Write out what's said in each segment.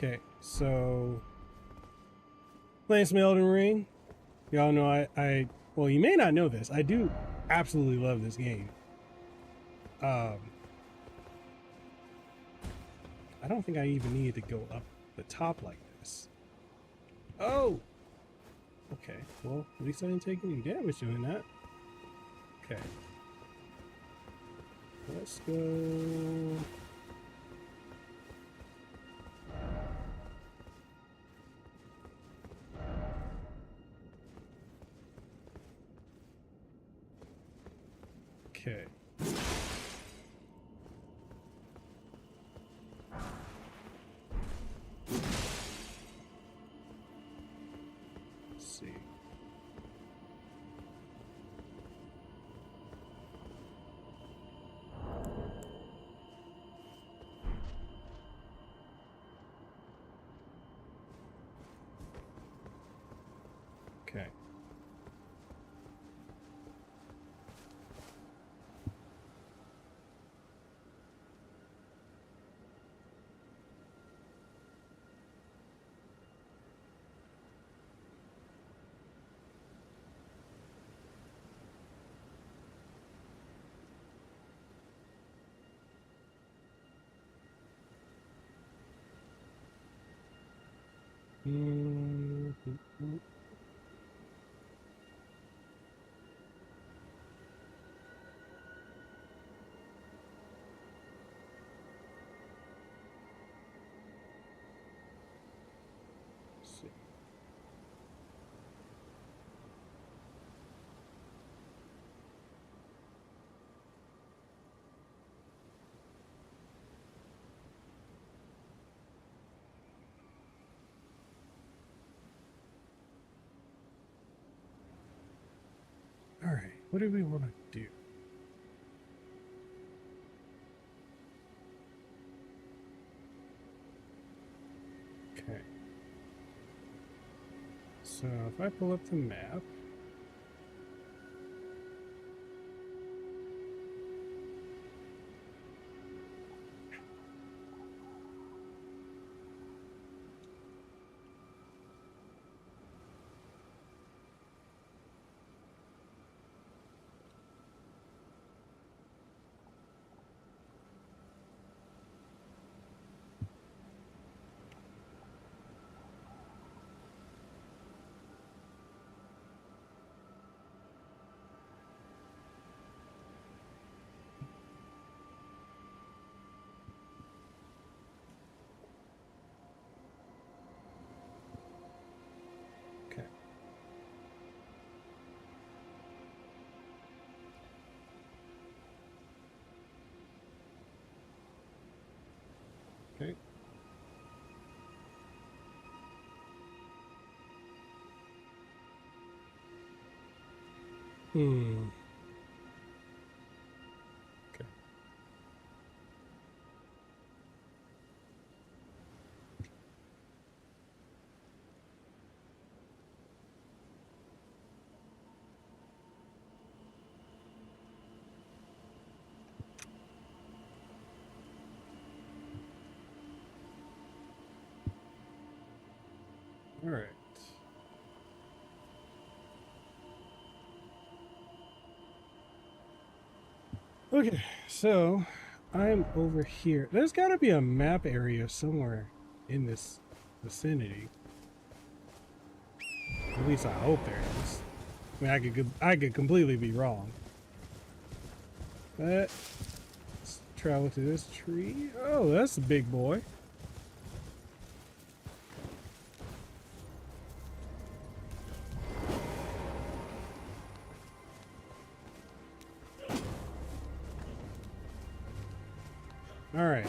Okay, so playing some Elden Ring. Y'all know well, you may not know this. I do absolutely love this game. Um, I don't think I even needed to go up the top like this. Oh, okay. Well, at least I didn't take any damage doing that. Okay. Let's go. Okay. Let's see. Okay. Mm -hmm. Let's see. All right. What do we want to do? Okay. So if I pull up the map, okay. Okay. Hmm. Okay. All right. Okay, so I'm over here. There's got to be a map area somewhere in this vicinity. At least I hope there is. I mean, I could completely be wrong. But let's travel to this tree. Oh, that's a big boy. All right.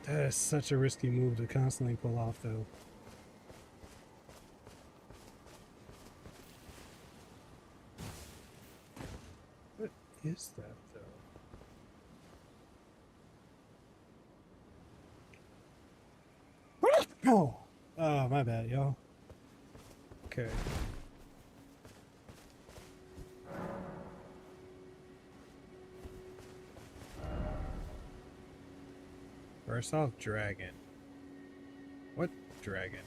That is such a risky move to constantly pull off, though. What is that, though? Oh, my bad, y'all. Okay. First off, dragon. What dragon?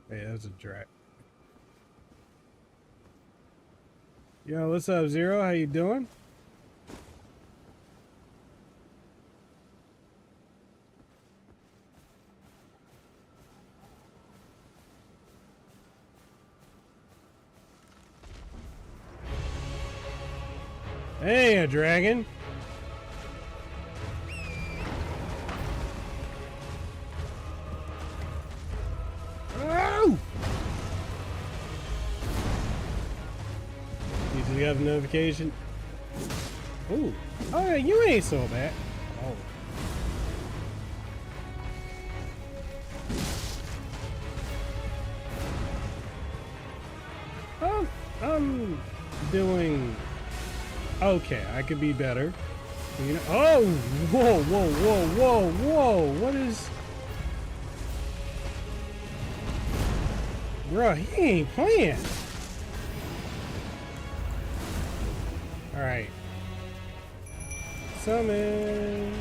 Hey, that's a dragon. Yo, what's up, Zero? How you doing? Hey, a dragon. Oh! You just got a notification. Ooh. Oh, yeah, you ain't so bad. Oh. I'm doing okay. I could be better. You know. Oh! Whoa! Whoa! Whoa! Whoa! Whoa! What is? Bro, he ain't playing. All right. Summon.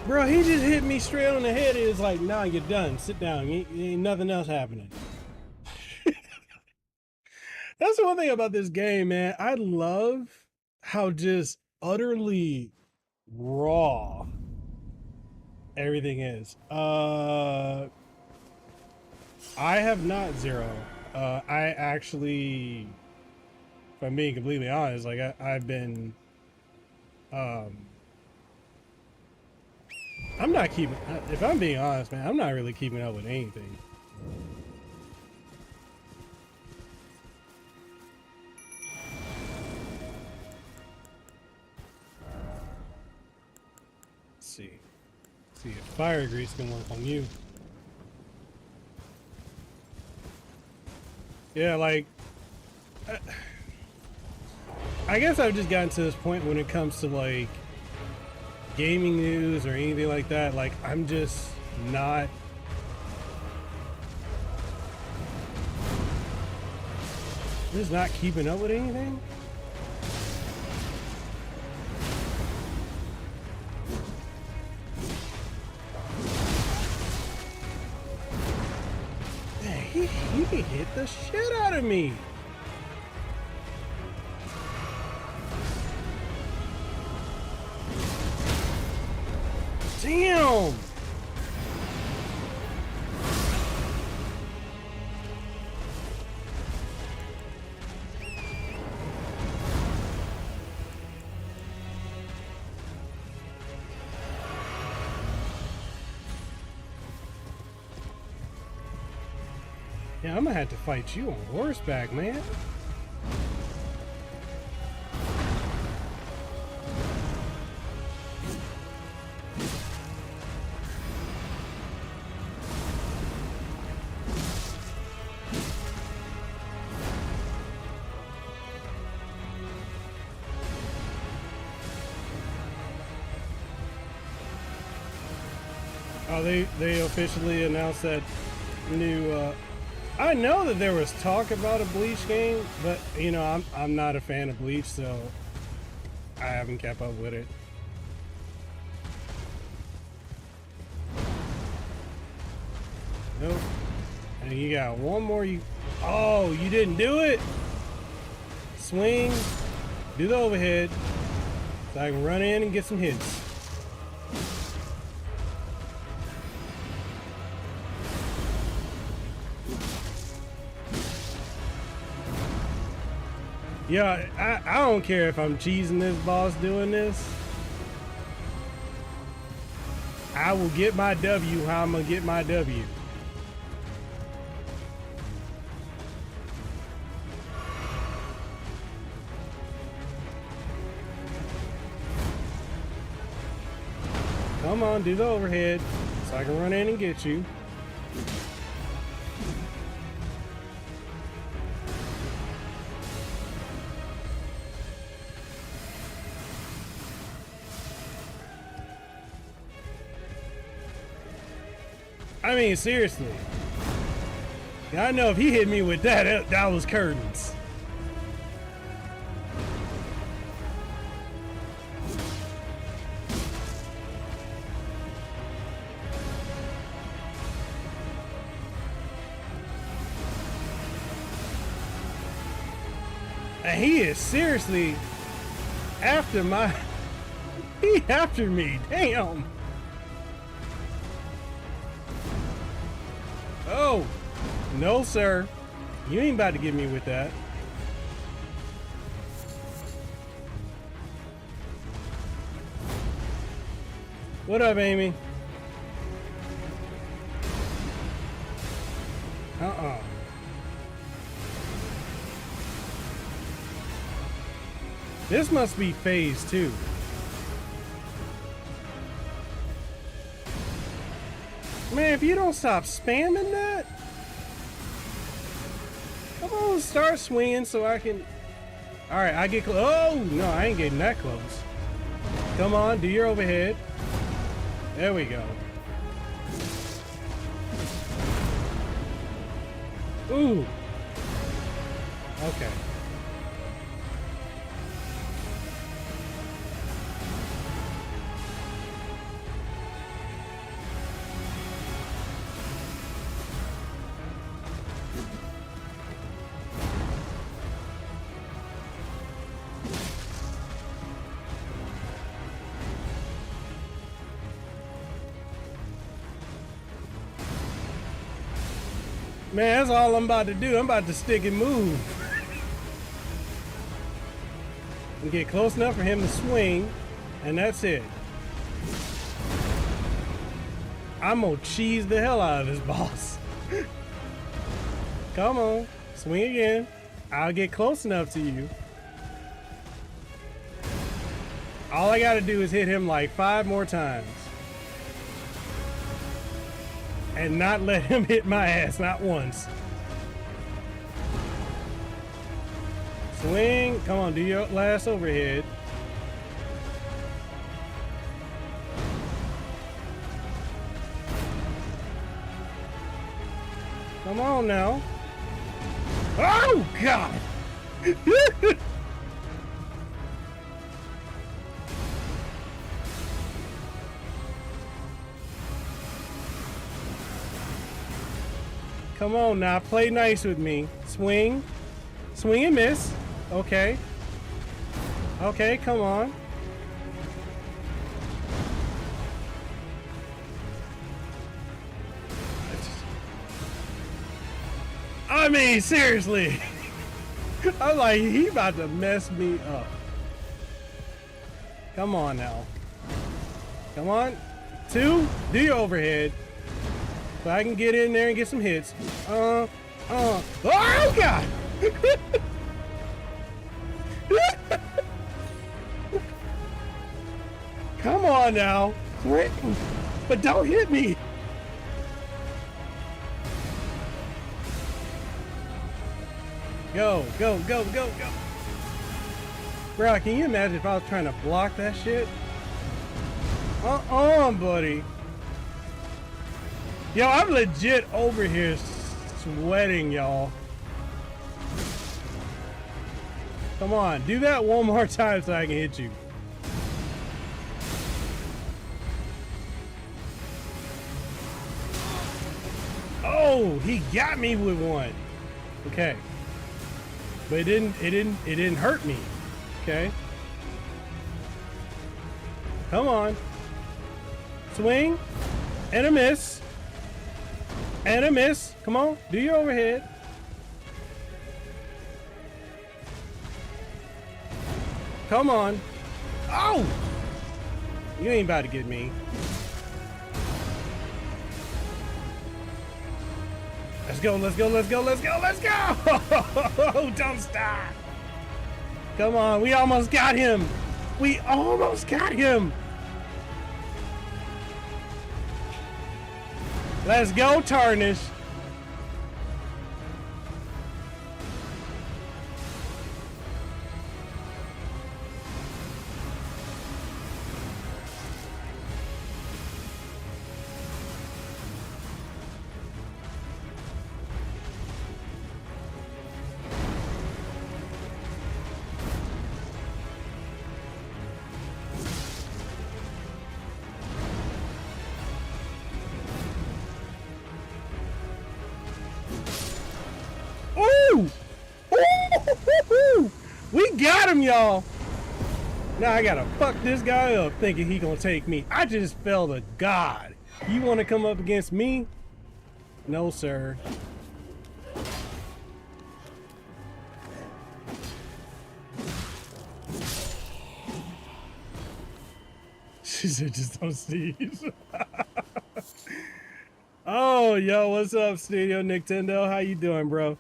Bro, he just hit me straight on the head. It was like, nah, you're done. Sit down. Ain't nothing else happening. That's the one thing about this game, man. I love how just utterly raw everything is. I have not, Zero. I actually, if I'm being completely honest, like I've been, I'm not keeping, if I'm being honest, man, I'm not really keeping up with anything. Let's see if fire grease can work on you. Yeah, like, I guess I've just gotten to this point when it comes to like gaming news or anything like that. Like, I'm just not. Just not keeping up with anything. Man, he can hit the shit out of me. Damn! Yeah, I'm gonna have to fight you on horseback, man. Oh, they officially announced that new. I know that there was talk about a Bleach game, but you know I'm not a fan of Bleach, so I haven't kept up with it. Nope. And you got one more. Oh, you didn't do it. Swing. Do the overhead, so I can run in and get some hits. Yeah, I don't care if I'm cheesing this boss doing this. I will get my W how I'm gonna get my W. Come on, do the overhead so I can run in and get you. I mean, seriously. I know if he hit me with that, that was curtains. And he is seriously after my... He after me, damn. Oh, no, sir. You ain't about to get me with that. What up, Amy? Uh-uh. This must be phase 2. Man, if you don't stop spamming that, come on, start swinging so I can. All right, I get close. Oh no, I ain't getting that close. Come on, do your overhead. There we go. Ooh. Okay. Man, that's all I'm about to do. I'm about to stick and move. And get close enough for him to swing, and that's it. I'm gonna cheese the hell out of this boss. Come on, swing again. I'll get close enough to you. All I gotta do is hit him like 5 more times. And not let him hit my ass, not once. Swing, come on, do your last overhead. Come on now. Oh, God! Come on now, play nice with me. Swing. Swing and miss. Okay. Okay, come on. I mean, seriously. I'm like, he about to mess me up. Come on now. Come on. 2, do your overhead. So I can get in there and get some hits. Oh God! Come on now. But don't hit me. Go, go, go, go, go. Bro, can you imagine if I was trying to block that shit? Buddy. Yo, I'm legit over here sweating, y'all. Come on, do that one more time so I can hit you. Oh, he got me with one. Okay. But it didn't hurt me. Okay. Come on. Swing and a miss. And a miss. Come on, do your overhead. Come on. Oh! You ain't about to get me. Let's go, let's go, let's go, let's go, let's go! Don't stop. Come on, we almost got him. We almost got him. Let's go, Tarnish. We got him, y'all. Now I gotta fuck this guy up thinking he gonna take me. I just fell to God. You wanna come up against me? No, sir. She said just don't sneeze. Oh, yo, what's up, Studio Nintendo? How you doing, bro?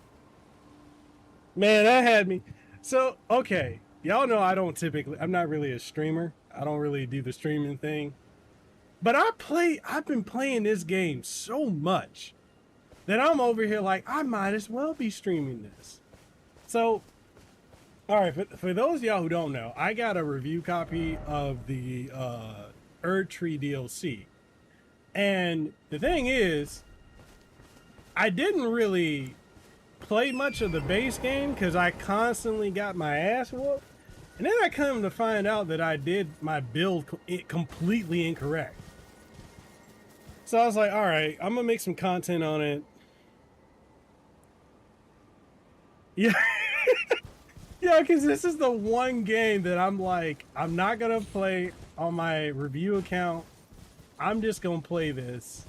Man, that had me. So, okay, y'all know I'm not really a streamer. I don't really do the streaming thing. But I've been playing this game so much that I'm over here like, I might as well be streaming this. So, all right, for those of y'all who don't know, I got a review copy of the Erdtree DLC. And the thing is, I didn't really play much of the base game because I constantly got my ass whooped. And then I come to find out that I did my build completely incorrect. So I was like, all right, I'm gonna make some content on it. Yeah. Yeah, because this is the one game that I'm like, I'm not gonna play on my review account. I'm just gonna play this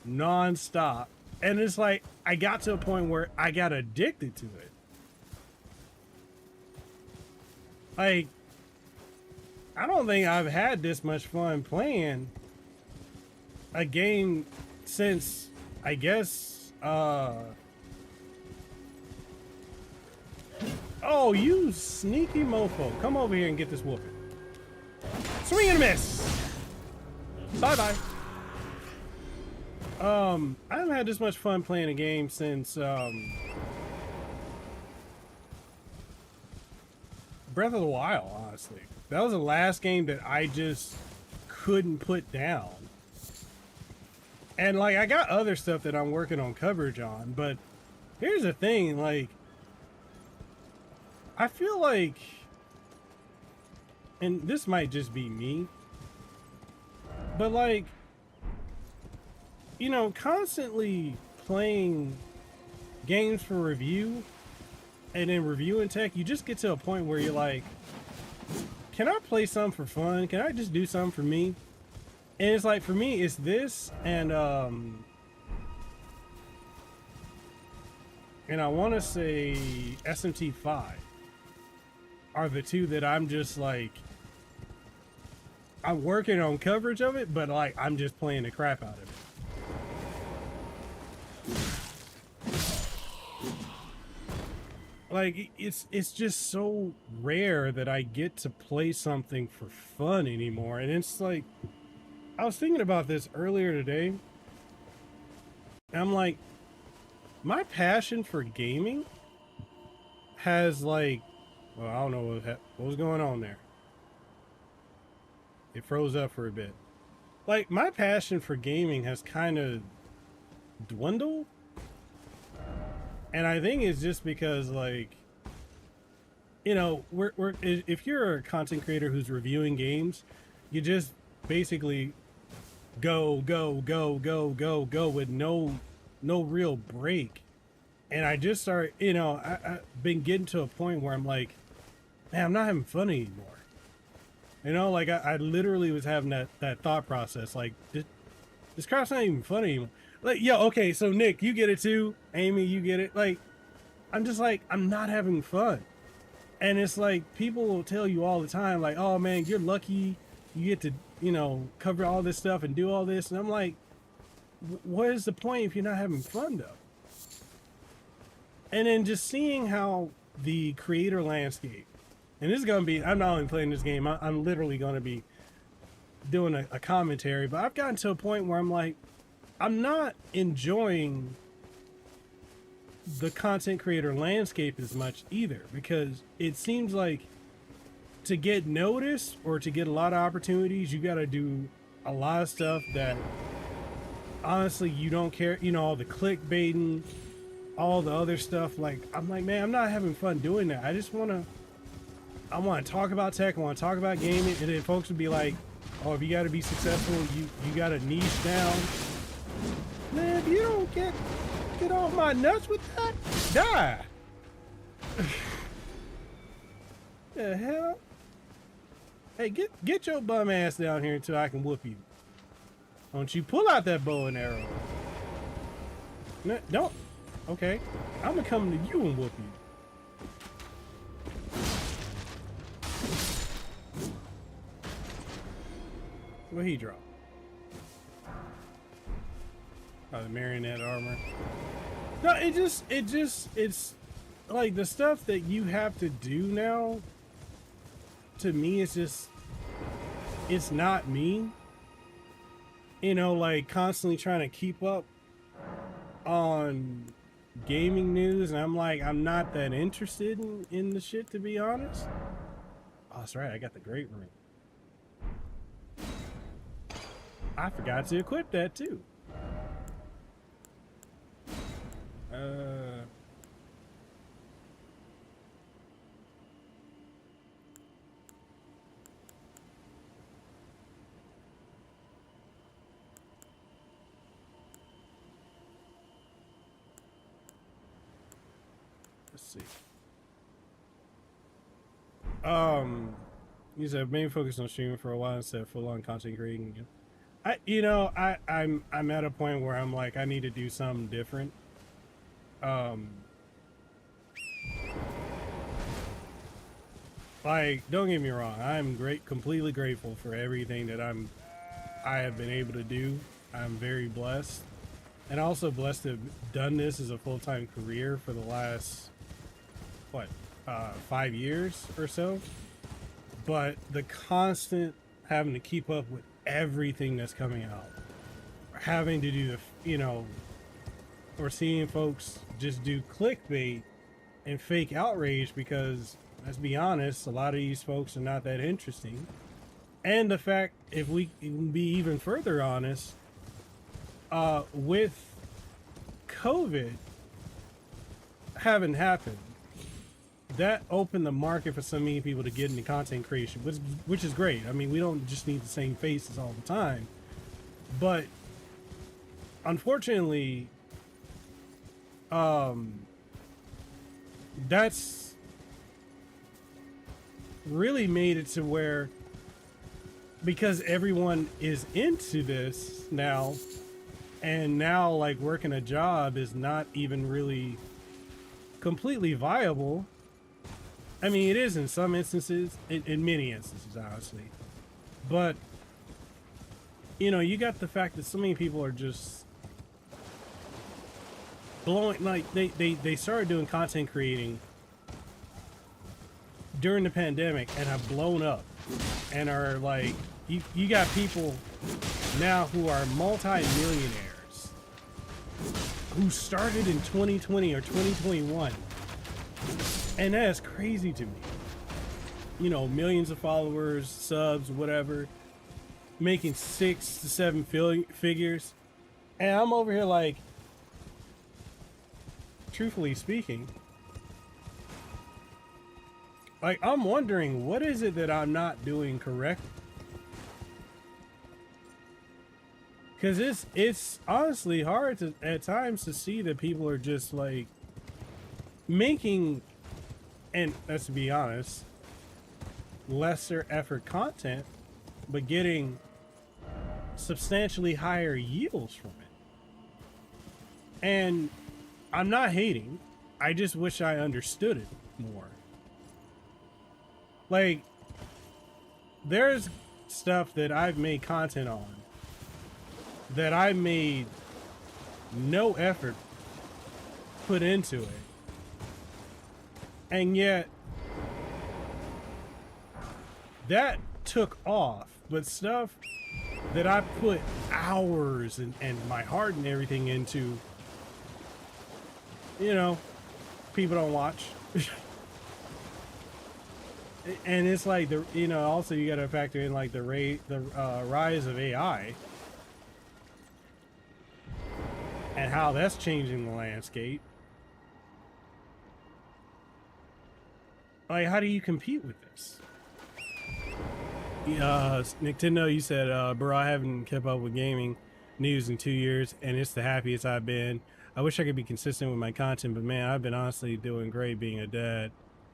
non-stop. And it's like, I got to a point where I got addicted to it. Like, I don't think I've had this much fun playing a game since, I guess, oh, you sneaky mofo. Come over here and get this whooping. Swing and a miss. Bye-bye. I haven't had this much fun playing a game since, Breath of the Wild, honestly. That was the last game that I just couldn't put down. And, like, I got other stuff that I'm working on coverage on, but here's the thing, like, I feel like, and this might just be me, but, like, you know, constantly playing games for review and then reviewing tech, you just get to a point where you're like, can I play something for fun? Can I just do something for me? And it's like, for me, it's this and I want to say SMT5 are the two that I'm just like, I'm working on coverage of it, but like, I'm just playing the crap out of it. Like, it's just so rare that I get to play something for fun anymore. And it's like, I was thinking about this earlier today. And I'm like, my passion for gaming has like, well, I don't know what was going on there. It froze up for a bit. Like, my passion for gaming has kind of dwindled. And I think it's just because, like, you know, if you're a content creator who's reviewing games, you just basically go with no real break. And I just start, you know, I've been getting to a point where I'm like, man, I'm not having fun anymore. You know, like I literally was having that thought process, like, this crap's not even fun anymore. Like, yo, okay, so Nick, you get it too. Amy, you get it. Like, I'm just like, I'm not having fun. And it's like, people will tell you all the time, like, oh man, you're lucky you get to, you know, cover all this stuff and do all this. And I'm like, what is the point if you're not having fun though? And then just seeing how the creator landscape, and this is going to be, I'm not only playing this game, I'm literally going to be doing a commentary, but I've gotten to a point where I'm like, I'm not enjoying the content creator landscape as much either, because it seems like to get noticed or to get a lot of opportunities, you got to do a lot of stuff that honestly you don't care, you know, all the clickbaiting, all the other stuff. Like, I'm like, man, I'm not having fun doing that. I want to talk about tech, I want to talk about gaming, and then folks would be like, oh, if you got to be successful, you got to niche down. Man, if you don't get off my nuts with that, die. The hell? Hey, get your bum ass down here until I can whoop you. Don't you pull out that bow and arrow. No, don't. Okay, I'm gonna come to you and whoop you. What he drop? Oh, the marionette armor. No, it's like the stuff that you have to do now. To me, it's not me. You know, like constantly trying to keep up on gaming news, and I'm like, I'm not that interested in the shit, to be honest. Oh, that's right, I got the great room. I forgot to equip that too. Let's see. You said main focus on streaming for a while instead of full on content creating. I'm at a point where I'm like, I need to do something different. Like, don't get me wrong, I'm completely grateful for everything that I have been able to do. I'm very blessed, and also blessed to have done this as a full-time career for the last 5 years or so. But the constant having to keep up with everything that's coming out, or having to do or seeing folks just do clickbait and fake outrage, because let's be honest, a lot of these folks are not that interesting. And the fact, if we can be even further honest, with COVID having happened, that opened the market for so many people to get into content creation, which is great. I mean, we don't just need the same faces all the time, but unfortunately, that's really made it to where, because everyone is into this now, and now like working a job is not even really completely viable. I mean, it is in some instances, in many instances, honestly. But, you know, you got the fact that so many people are just blowing, like, they started doing content creating during the pandemic and have blown up and are like, you got people now who are multi-millionaires who started in 2020 or 2021. And that is crazy to me. You know, millions of followers, subs, whatever, making 6 to 7 figures. And I'm over here like, truthfully speaking, like, I'm wondering, what is it that I'm not doing correctly? Because it's honestly hard at times to see that people are just like making, and let's be honest, lesser effort content, but getting substantially higher yields from it. And I'm not hating, I just wish I understood it more. Like, there's stuff that I've made content on that I made no effort put into it, and yet that took off. But stuff that I put hours and my heart and everything into, you know, people don't watch. And it's like the, you know, also you got to factor in like the rise of AI and how that's changing the landscape. Like, how do you compete with this? Nintendo, you said, bro, I haven't kept up with gaming news in 2 years, and it's the happiest I've been. I wish I could be consistent with my content, but man, I've been honestly doing great being a dad.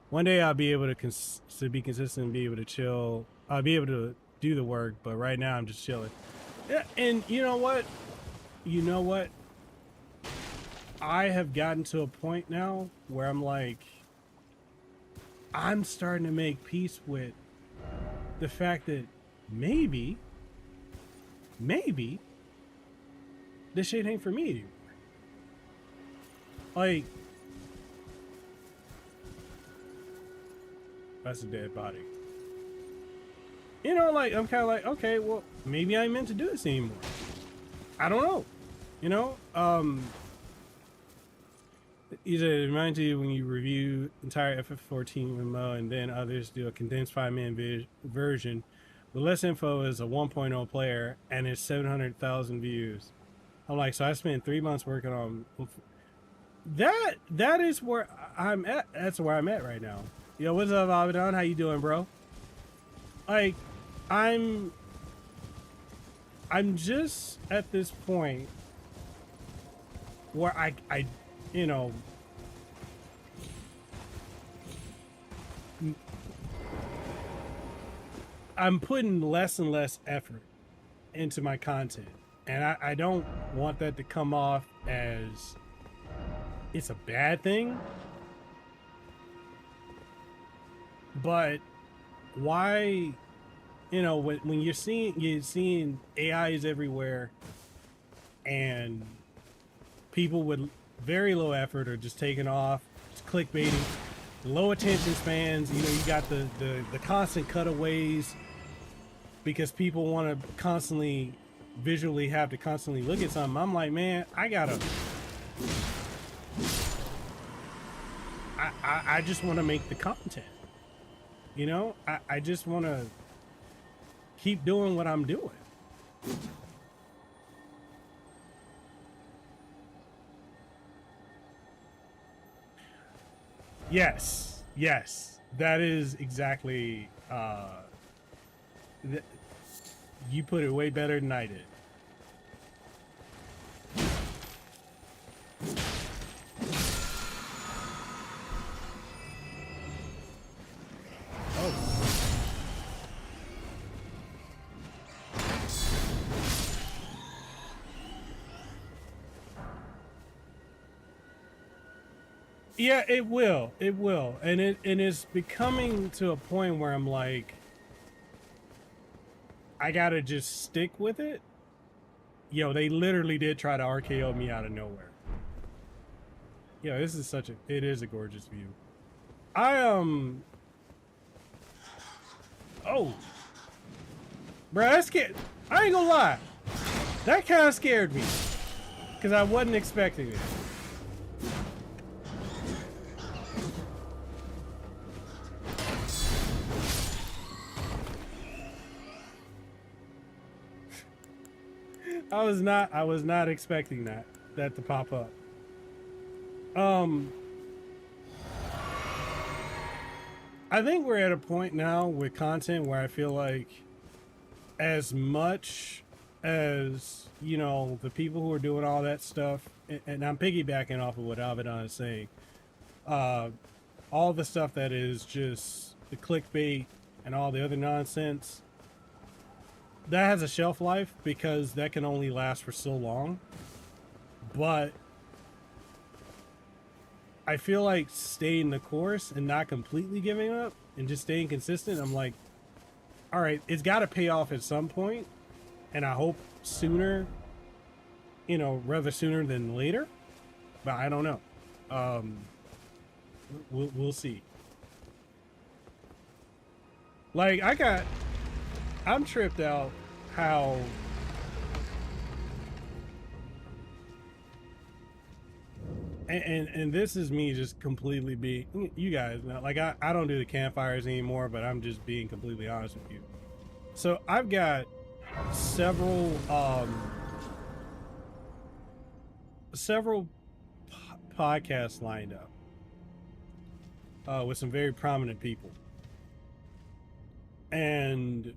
One day I'll be able to be consistent and be able to chill. I'll be able to do the work, but right now I'm just chilling. Yeah, and you know what? You know what? I have gotten to a point now where I'm like, I'm starting to make peace with the fact that maybe this shit ain't for me anymore. Like, that's a dead body. You know, like, I'm kind of like, okay, well, maybe I ain't meant to do this anymore. I don't know. You know, he said it reminds you when you review entire FF14 MMO and then others do a condensed 5-minute version with less info as a 1.0 player and it's 700,000 views. I'm like, so I spent 3 months working on that. That is where I'm at. That's where I'm at right now. Yo, what's up, Abaddon? How you doing, bro? Like, I'm just at this point where I you know, I'm putting less and less effort into my content, and I don't want that to come off as it's a bad thing, but why, you know, when you're seeing AIs everywhere and people with very low effort are just taking off, just clickbaiting, low attention spans. You know, you got the constant cutaways because people want to constantly visually have to constantly look at something. I'm like, man, I just want to make the content. You know, I just want to keep doing what I'm doing. Yes, that is exactly, you put it way better than I did. Oh. Yeah, it will. And it's becoming to a point where I'm like, I gotta just stick with it. Yo, they literally did try to RKO me out of nowhere. Yo, this is it is a gorgeous view. Oh. Bruh, that scared, I ain't gonna lie. That kind of scared me. Because I wasn't expecting it. I was not expecting that to pop up. I think we're at a point now with content where I feel like as much as, you know, the people who are doing all that stuff, and I'm piggybacking off of what Abaddon is saying, all the stuff that is just the clickbait and all the other nonsense, that has a shelf life because that can only last for so long. But I feel like staying the course and not completely giving up and just staying consistent, I'm like, all right, it's got to pay off at some point, and I hope sooner, you know, rather sooner than later, but I don't know. We'll see. Like, I'm tripped out how and this is me just completely being, you guys know, like I don't do the campfires anymore, but I'm just being completely honest with you. So I've got several podcasts lined up with some very prominent people, and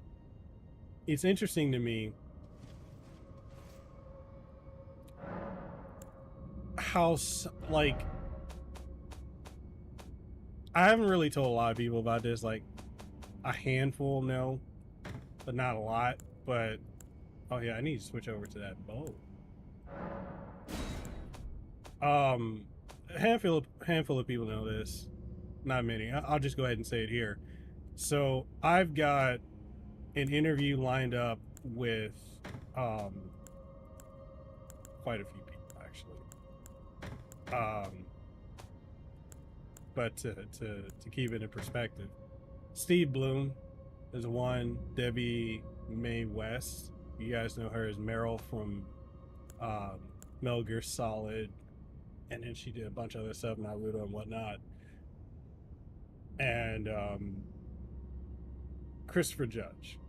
it's interesting to me how, like, I haven't really told a lot of people about this, like a handful know, but not a lot. But oh yeah, I need to switch over to that bow. A handful of people know this, not many. I'll just go ahead and say it here. So I've got an interview lined up with quite a few people actually. But to keep it in perspective, Steve Bloom is one. Debbie Mae West, you guys know her as Meryl from Metal Gear Solid, and then she did a bunch of other stuff, Naruto and whatnot. And Christopher Judge.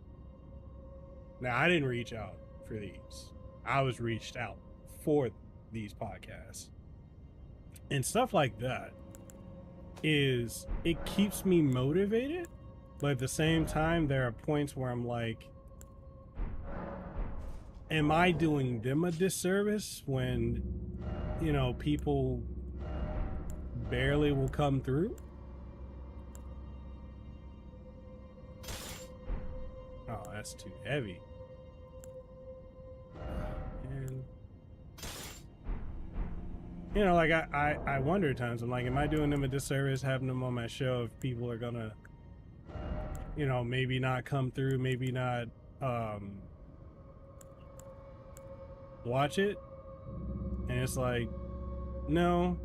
Now, I didn't reach out for these. I was reached out for these podcasts. And stuff like that it keeps me motivated, but at the same time, there are points where I'm like, am I doing them a disservice when, you know, people barely will come through? Oh, that's too heavy. And you know, like I wonder at times, I'm like, am I doing them a disservice having them on my show if people are gonna, you know, maybe not come through, maybe not watch it? And it's like, no,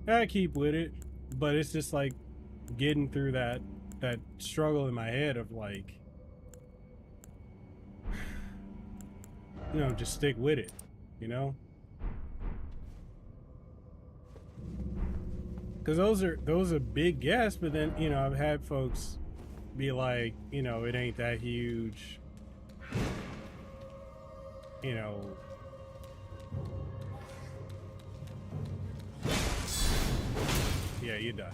I keep with it, but it's just like getting through that struggle in my head of like, you know, just stick with it, you know? Because those are big guests, but then, you know, I've had folks be like, you know, it ain't that huge, you know. Yeah, you're done.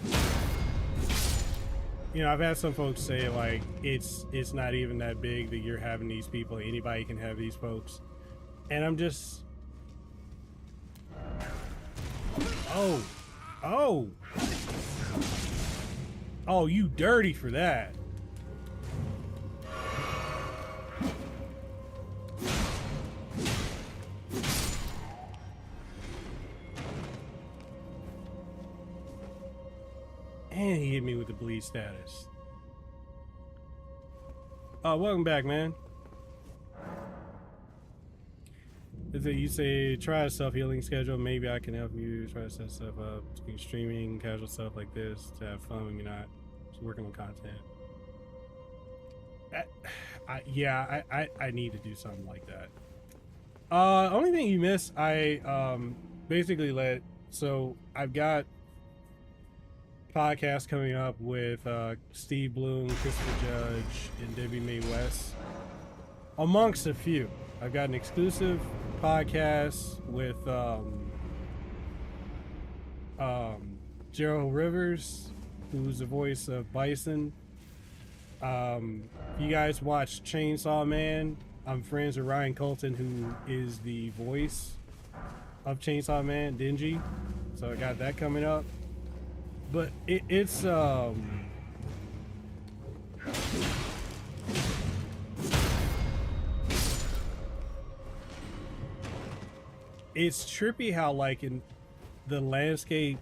You know, I've had some folks say like it's not even that big that you're having these people. Anybody can have these folks, and I'm just, oh, you dirty for that. And he hit me with the bleed status. Welcome back, man. Is it, you say try a self-healing schedule, maybe I can help you try to set stuff up between streaming, casual stuff like this to have fun when you're not just working on content. I need to do something like that. Only thing you miss, I basically so I've got podcasts coming up with Steve Bloom, Christopher Judge, and Debbie Mae West, amongst a few. I've got an exclusive podcast with Gerald Rivers, who's the voice of Bison. If you guys watch Chainsaw Man, I'm friends with Ryan Colton, who is the voice of Chainsaw Man, Denji. So I got that coming up. But it's trippy how like in the landscape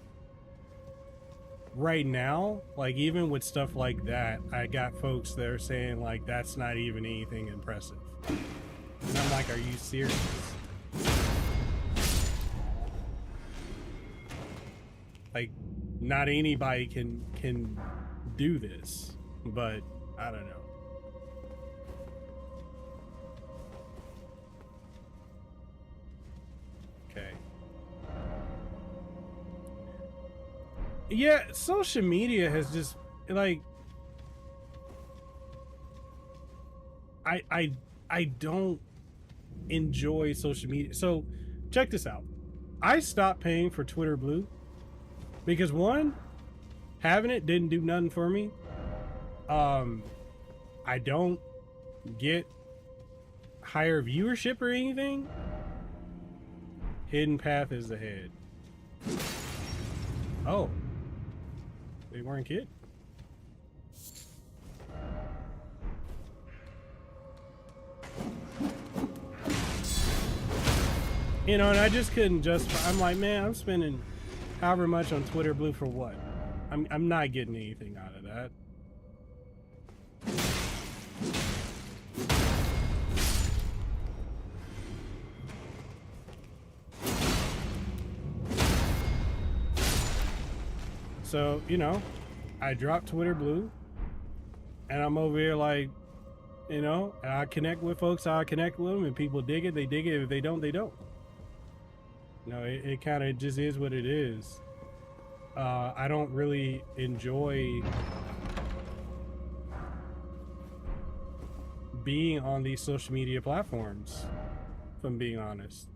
right now, like even with stuff like that, I got folks that are saying like that's not even anything impressive. And I'm like, are you serious? Like not anybody can do this, but I don't know. Okay. Yeah, social media has just like I don't enjoy social media. So check this out. I stopped paying for Twitter Blue because one, having it didn't do nothing for me. I don't get higher viewership or anything. Hidden path is ahead. Oh, they weren't kidding. You know, and I just couldn't justify. I'm like, man, I'm spending however much on Twitter Blue for what? I'm not getting anything out of that. So, you know, I dropped Twitter Blue and I'm over here like, you know, I connect with folks, I connect with them, and people dig it, they dig it. If they don't, they don't. You know, it kind of just is what it is. I don't really enjoy being on these social media platforms, if I'm being honest.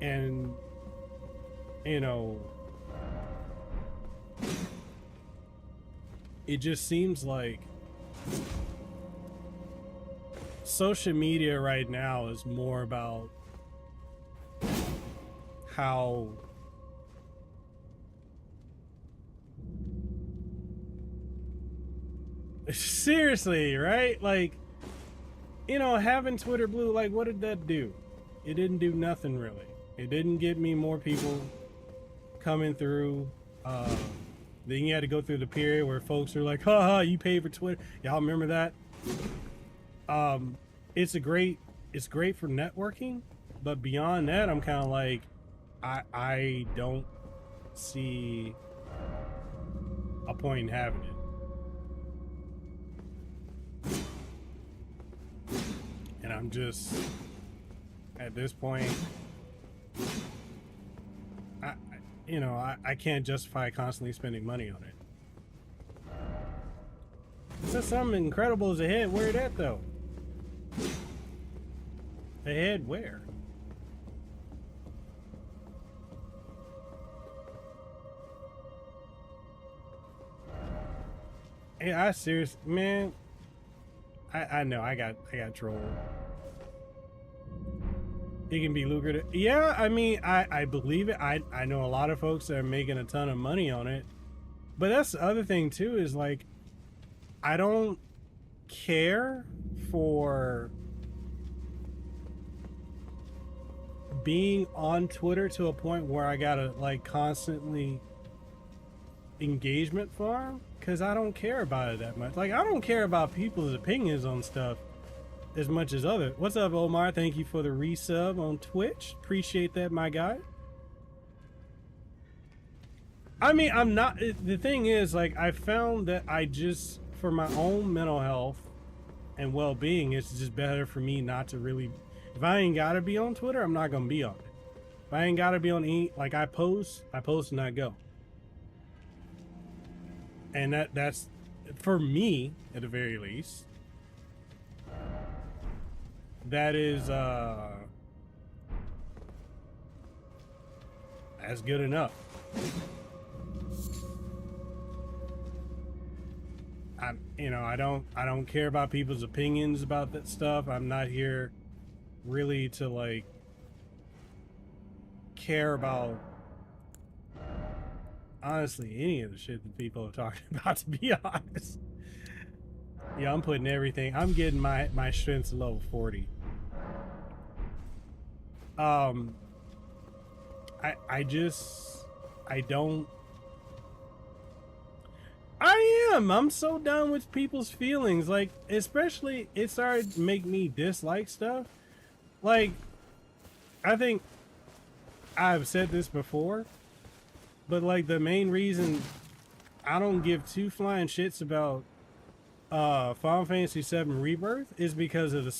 And, you know, it just seems like social media right now is more about how seriously, right? Like, you know, having Twitter Blue, like, what did that do? It didn't do nothing really. It didn't get me more people coming through. Then you had to go through the period where folks are like, haha, you paid for Twitter. Y'all remember that? It's great for networking, but beyond that, I'm kind of like, I don't see a point in having it. And I'm just, at this point, I can't justify constantly spending money on it. So something incredible is ahead. Where that though? Ahead where? Hey, I seriously, man. I know I got trolled. It can be lucrative. Yeah, I mean, I believe it. I know a lot of folks that are making a ton of money on it. But that's the other thing too, is like, I don't care for being on Twitter to a point where I gotta like constantly engagement farm, because I don't care about it that much. Like, I don't care about people's opinions on stuff as much as other. What's up, Omar? Thank you for the resub on Twitch. Appreciate that, my guy. I mean, I'm not, the thing is, like, I found that I just, for my own mental health and well-being, it's just better for me not to really, if I ain't gotta be on Twitter, I'm not gonna be on it. If I ain't gotta be on like, I post and I go. And that's, for me, at the very least, that is, that's good enough. I don't care about people's opinions about that stuff. I'm not here really to like care about, honestly, any of the shit that people are talking about, to be honest. Yeah, I'm putting everything, I'm getting my strength to level 40. I'm so done with people's feelings. Like, especially, it started to make me dislike stuff. Like, I think I've said this before, but like, the main reason I don't give two flying shits about Final Fantasy VII Rebirth is because of the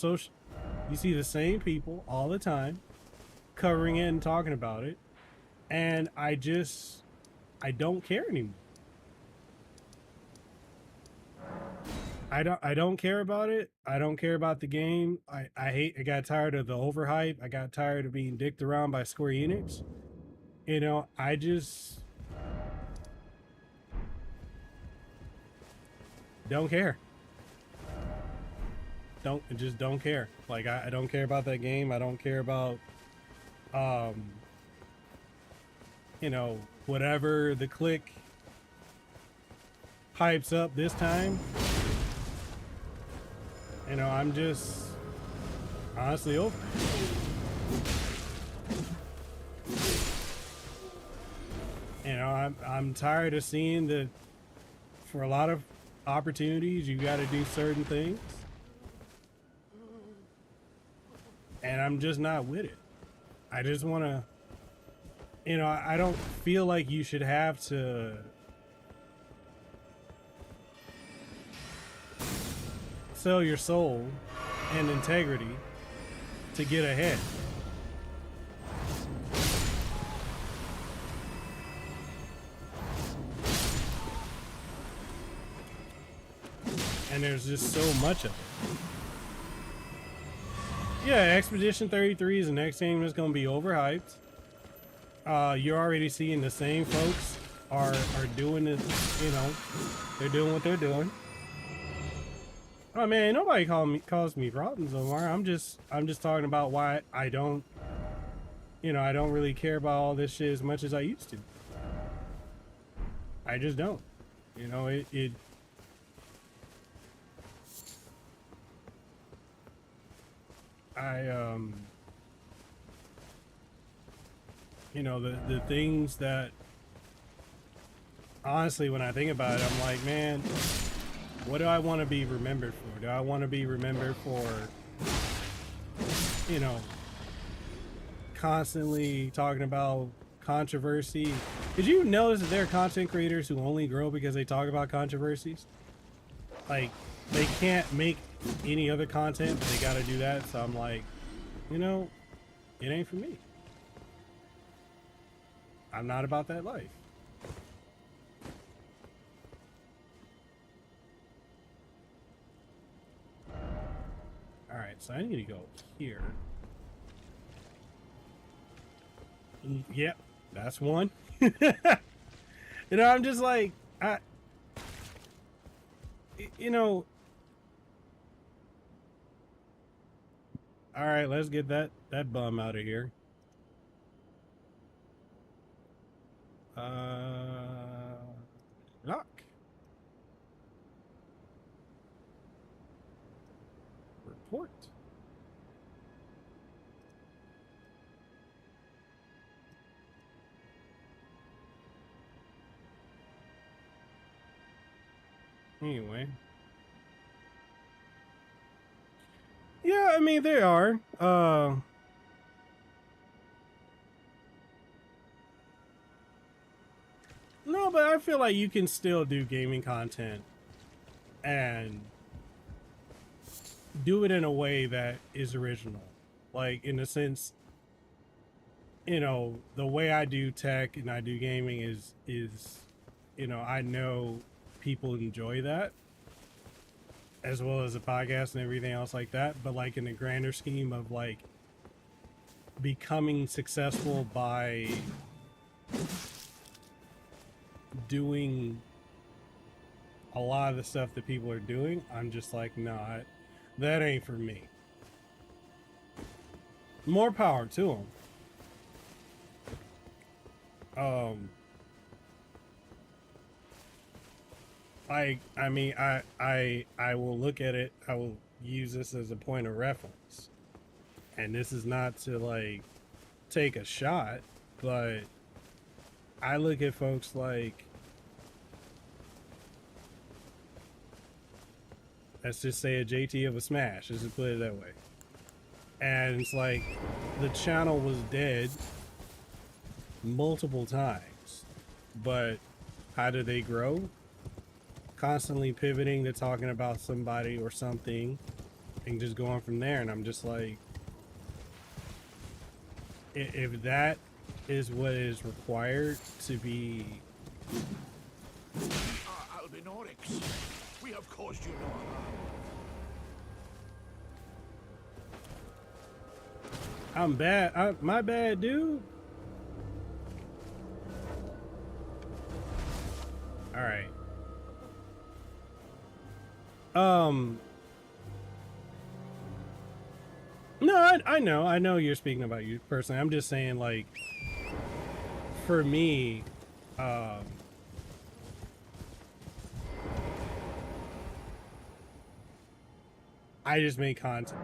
You see the same people all the time covering it and talking about it, and I don't care anymore. I don't care about it. I don't care about the game. I got tired of the overhype. I got tired of being dicked around by Square Enix. You know, I just don't care. Just don't care. Like I don't care about that game. I don't care about um you know, whatever the click hypes up this time. You know, I'm just honestly over it. You know, I'm tired of seeing that for a lot of opportunities you got to do certain things, and I'm just not with it. I just want to, you know, I don't feel like you should have to sell your soul and integrity to get ahead. And there's just so much of it. Yeah, Expedition 33 is the next game that's going to be overhyped. You're already seeing the same folks are doing it, you know, they're doing what they're doing. Oh man, nobody calls me problems no more. I'm just talking about why I don't, you know, I don't really care about all this shit as much as I used to. I just don't. You know, you know, the things that honestly when I think about it, I'm like, man, what do I want to be remembered for? Do I want to be remembered for, you know, constantly talking about controversy? Did you notice that there are content creators who only grow because they talk about controversies? Like, they can't make any other content, but they got to do that. So I'm like, you know, it ain't for me. I'm not about that life. All right, so I need to go here. Yep, that's one. You know, I'm just like, you know, all right, let's get that bum out of here. Lock. Report. Anyway. Yeah, I mean, they are. No, but I feel like you can still do gaming content and do it in a way that is original. Like, in a sense, you know, the way I do tech and I do gaming is, you know, I know people enjoy that as well as a podcast and everything else like that. But like in the grander scheme of like becoming successful by doing a lot of the stuff that people are doing, I'm just like, nah, that ain't for me. More power to them. I mean, I will look at it. I will use this as a point of reference, and this is not to like take a shot, but I look at folks like, let's just say a JT of a Smash, let's just put it that way. And it's like the channel was dead multiple times, but how did they grow? Constantly pivoting to talking about somebody or something and just go on from there. And I'm just like, if that is what is required to be. Albinorics, we have caused you no harm. I'm bad. My bad, dude. All right. No, I know you're speaking about you personally. I'm just saying, like, for me, I just make content.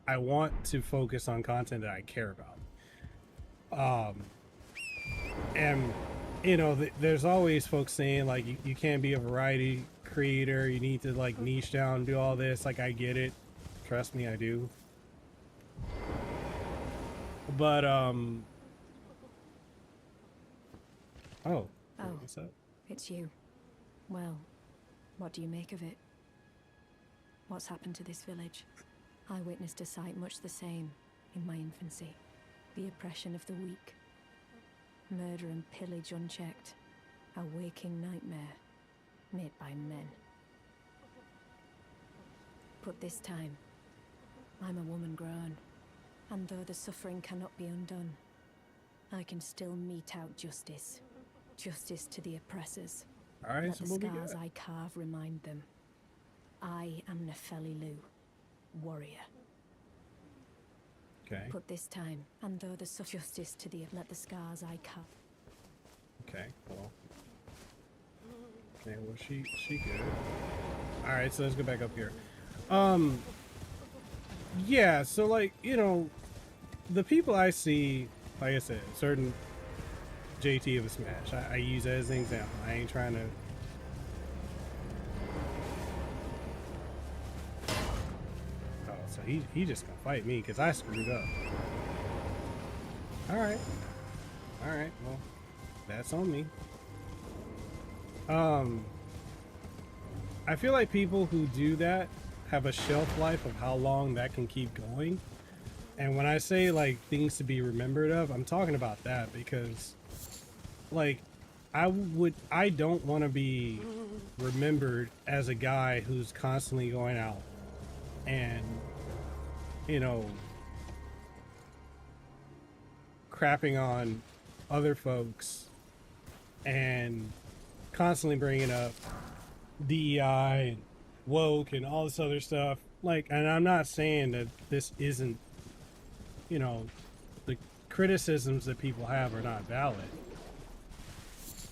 I want to focus on content that I care about. And you know, there's always folks saying like you can't be a variety creator. You need to like niche down, do all this. Like I get it. Trust me, I do. But oh, what's up? It's you. Well, what do you make of it? What's happened to this village? I witnessed a sight much the same in my infancy. The oppression of the weak. Murder and pillage unchecked. A waking nightmare made by men. But this time, I'm a woman grown. And though the suffering cannot be undone, I can still mete out justice. Justice to the oppressors. All right, Let so the what we scars got? I carve remind them. I am Nefeli Lu, warrior. Okay. But this time, and though the justice to the let the scars I carve. Okay. Well. Okay. Well, she good. All right. So let's go back up here. Yeah. So like you know, the people I see, like I said, certain JT of a Smash. I use that as an example. I ain't trying to. Oh, so he just gonna fight me because I screwed up. All right. All right. Well, that's on me. I feel like people who do that have a shelf life of how long that can keep going. And when I say like things to be remembered of, I'm talking about that because like I don't want to be remembered as a guy who's constantly going out and you know crapping on other folks and constantly bringing up DEI and woke and all this other stuff. Like, and I'm not saying that this isn't, you know, the criticisms that people have are not valid.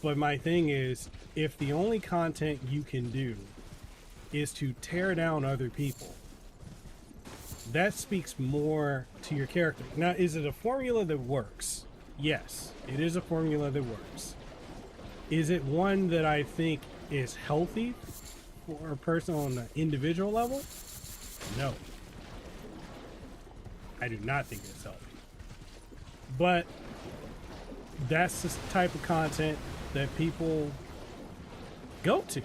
But my thing is, if the only content you can do is to tear down other people, that speaks more to your character. Now, is it a formula that works? Yes, it is a formula that works. Is it one that I think is healthy for a person on an individual level? No. I do not think it's healthy. But that's the type of content that people go to,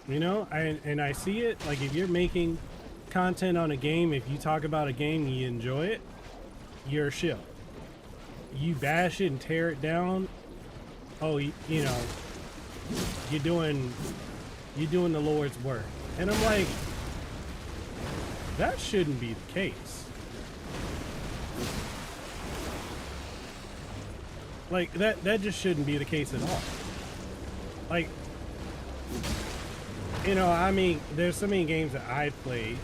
you know? And I see it, like if you're making content on a game, if you talk about a game and you enjoy it, you're a shill. You bash it and tear it down, oh, you know, you're doing the Lord's work. And I'm like, that shouldn't be the case. Like that just shouldn't be the case at all. Like, you know, I mean, there's so many games that I played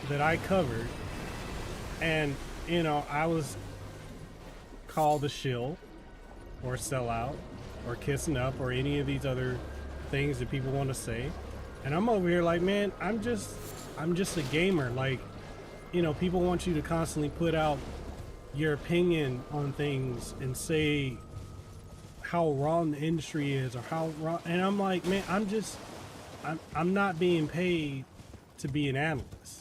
that I covered, and you know, I was called a shill or sellout or kissing up or any of these other things that people want to say, and I'm over here like, man, I'm just a gamer. Like, you know, people want you to constantly put out your opinion on things and say how wrong the industry is or how wrong, and I'm like, man, I'm not being paid to be an analyst.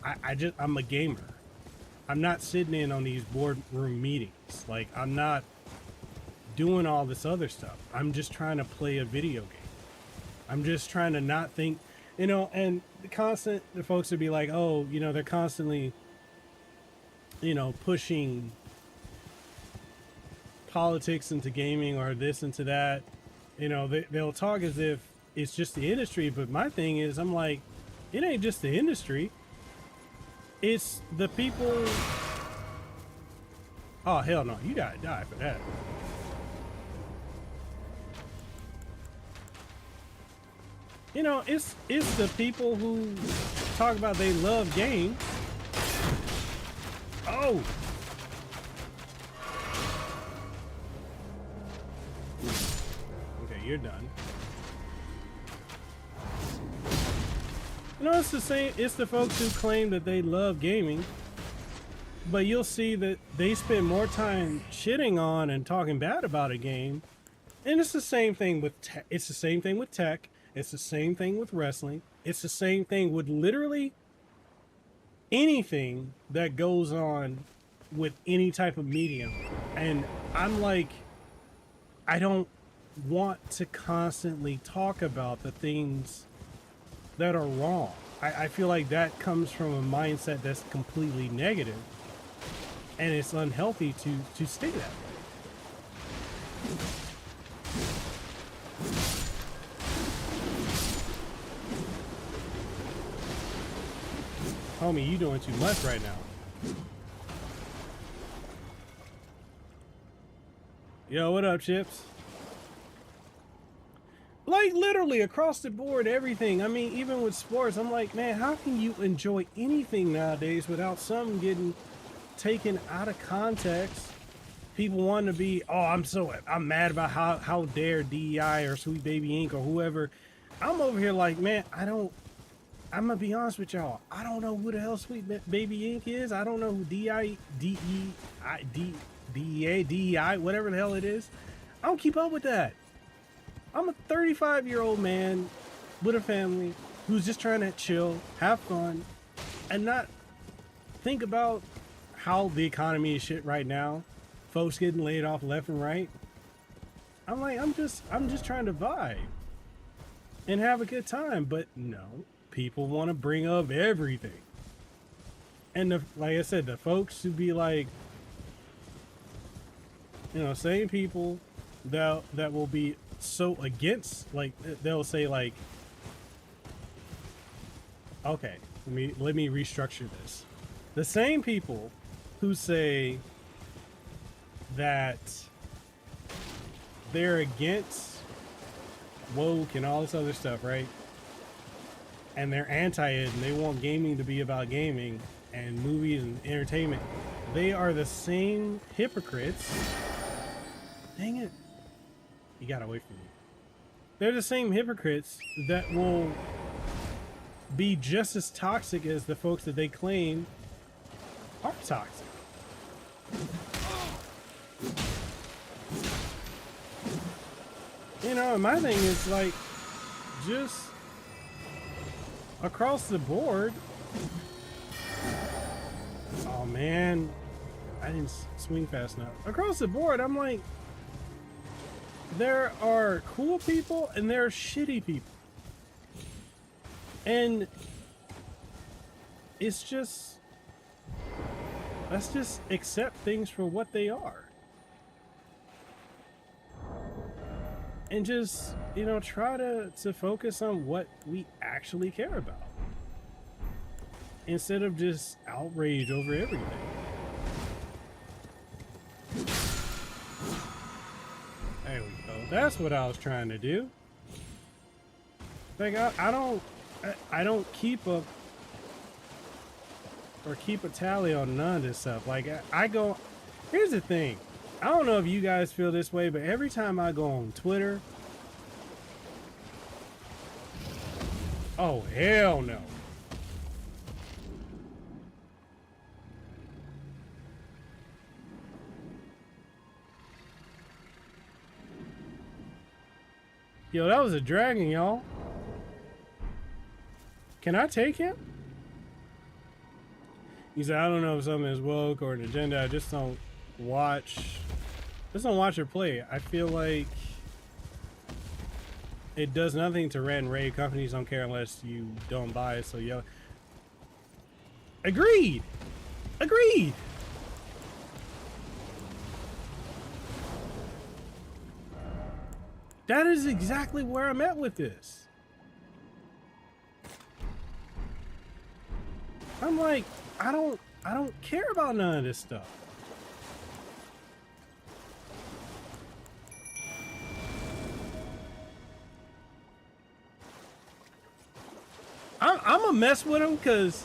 I'm a gamer. I'm not sitting in on these boardroom meetings. Like, I'm not doing all this other stuff. I'm just trying to play a video game. I'm just trying to not think. You know, and the folks would be like, oh, you know, they're constantly, you know, pushing politics into gaming or this into that. You know, they'll talk as if it's just the industry, but my thing is, I'm like, it ain't just the industry. It's the people. Oh, hell no, you gotta die for that. You know, it's the people who talk about they love games. Oh. Okay, you're done. You know, it's the same. It's the folks who claim that they love gaming, but you'll see that they spend more time shitting on and talking bad about a game. And it's the same thing with it's the same thing with tech. It's the same thing with wrestling. It's the same thing with literally anything that goes on with any type of medium. And I'm like, I don't want to constantly talk about the things that are wrong. I feel like that comes from a mindset that's completely negative, and it's unhealthy to stay that way. Homie, you doing too much right now. Yo, what up, Chips? Like, literally, across the board, everything. I mean, even with sports, I'm like, man, how can you enjoy anything nowadays without something getting taken out of context? People want to be, oh, I'm mad about how dare DEI or Sweet Baby Inc. or whoever. I'm over here like, man, I'm gonna be honest with y'all. I don't know who the hell Sweet Baby Inc. is. I don't know who DEI, whatever the hell it is. I don't keep up with that. I'm a 35-year-old man with a family who's just trying to chill, have fun, and not think about how the economy is shit right now. Folks getting laid off left and right. I'm like, I'm just trying to vibe and have a good time. But no, people want to bring up everything. And like I said, the folks who be like, you know, same people that will be so against, like, they'll say like, okay, let me restructure this. The same people who say that they're against woke and all this other stuff, right? And they're anti-it and they want gaming to be about gaming and movies and entertainment. They are the same hypocrites. Dang it. You got away from me. They're the same hypocrites that will be just as toxic as the folks that they claim are toxic. You know, and my thing is like, just across the board. Oh man, I didn't swing fast enough. Across the board, I'm like, there are cool people and there are shitty people. And it's just, let's just accept things for what they are. And just, you know, try to focus on what we actually care about. Instead of just outrage over everything. There we go. That's what I was trying to do. Like, I don't keep up or keep a tally on none of this stuff. Like, I go, here's the thing. I don't know if you guys feel this way, but every time I go on Twitter, oh, hell no. Yo, that was a dragon, y'all. Can I take him? He said, I don't know if something is woke or an agenda. I just don't watch her play. I feel like it does nothing to rent and raid. Companies don't care unless you don't buy it. So yo, agreed. Agreed. That is exactly where I'm at with this. I'm like, I don't care about none of this stuff. I'm gonna mess with them because,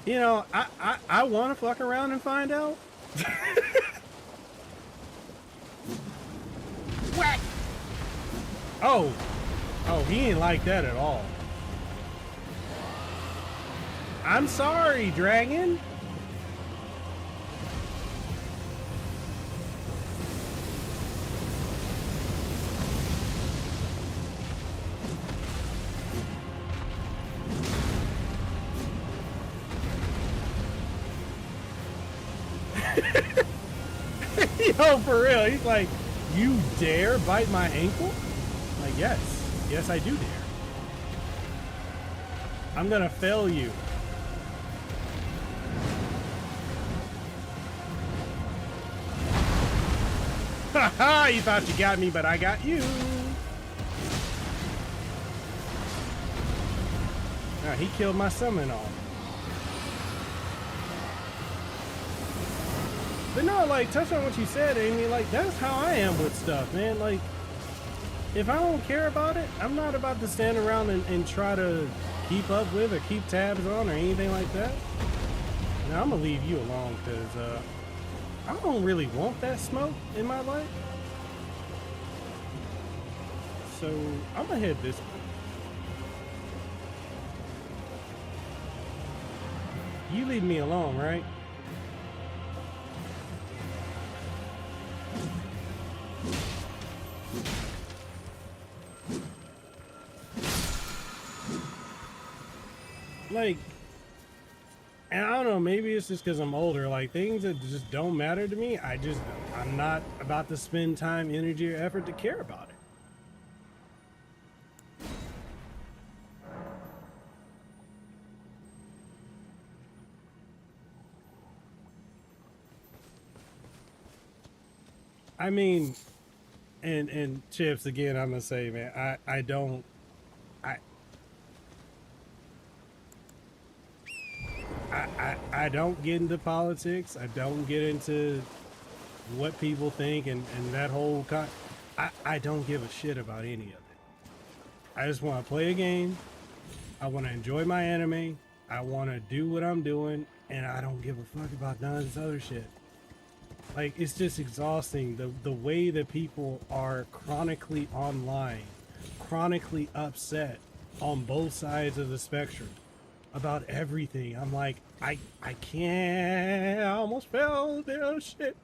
you know, I want to fuck around and find out. Whack! Oh, he ain't like that at all. I'm sorry, dragon. Yo, for real, he's like, you dare bite my ankle? Like, yes, I do dare. I'm gonna fail you. Haha, you thought you got me, but I got you. He killed my summon off. But no, like, touch on what you said, Amy, like, that's how I am with stuff, man. Like, if I don't care about it, I'm not about to stand around and try to keep up with or keep tabs on or anything like that. Now, I'm gonna leave you alone, because, I don't really want that smoke in my life. So, I'm gonna head this way. You leave me alone, right? Like, and I don't know, maybe it's just because I'm older, like things that just don't matter to me, I'm not about to spend time, energy, or effort to care about it. I mean, and Chips, again, I'm gonna say, man, I don't get into politics. I don't get into what people think and that whole I don't give a shit about any of it. I just want to play a game. I want to enjoy my anime. I want to do what I'm doing, and I don't give a fuck about none of this other shit. Like, it's just exhausting the way that people are chronically online, chronically upset on both sides of the spectrum about everything. I'm like, I can't. I almost fell down. Shit.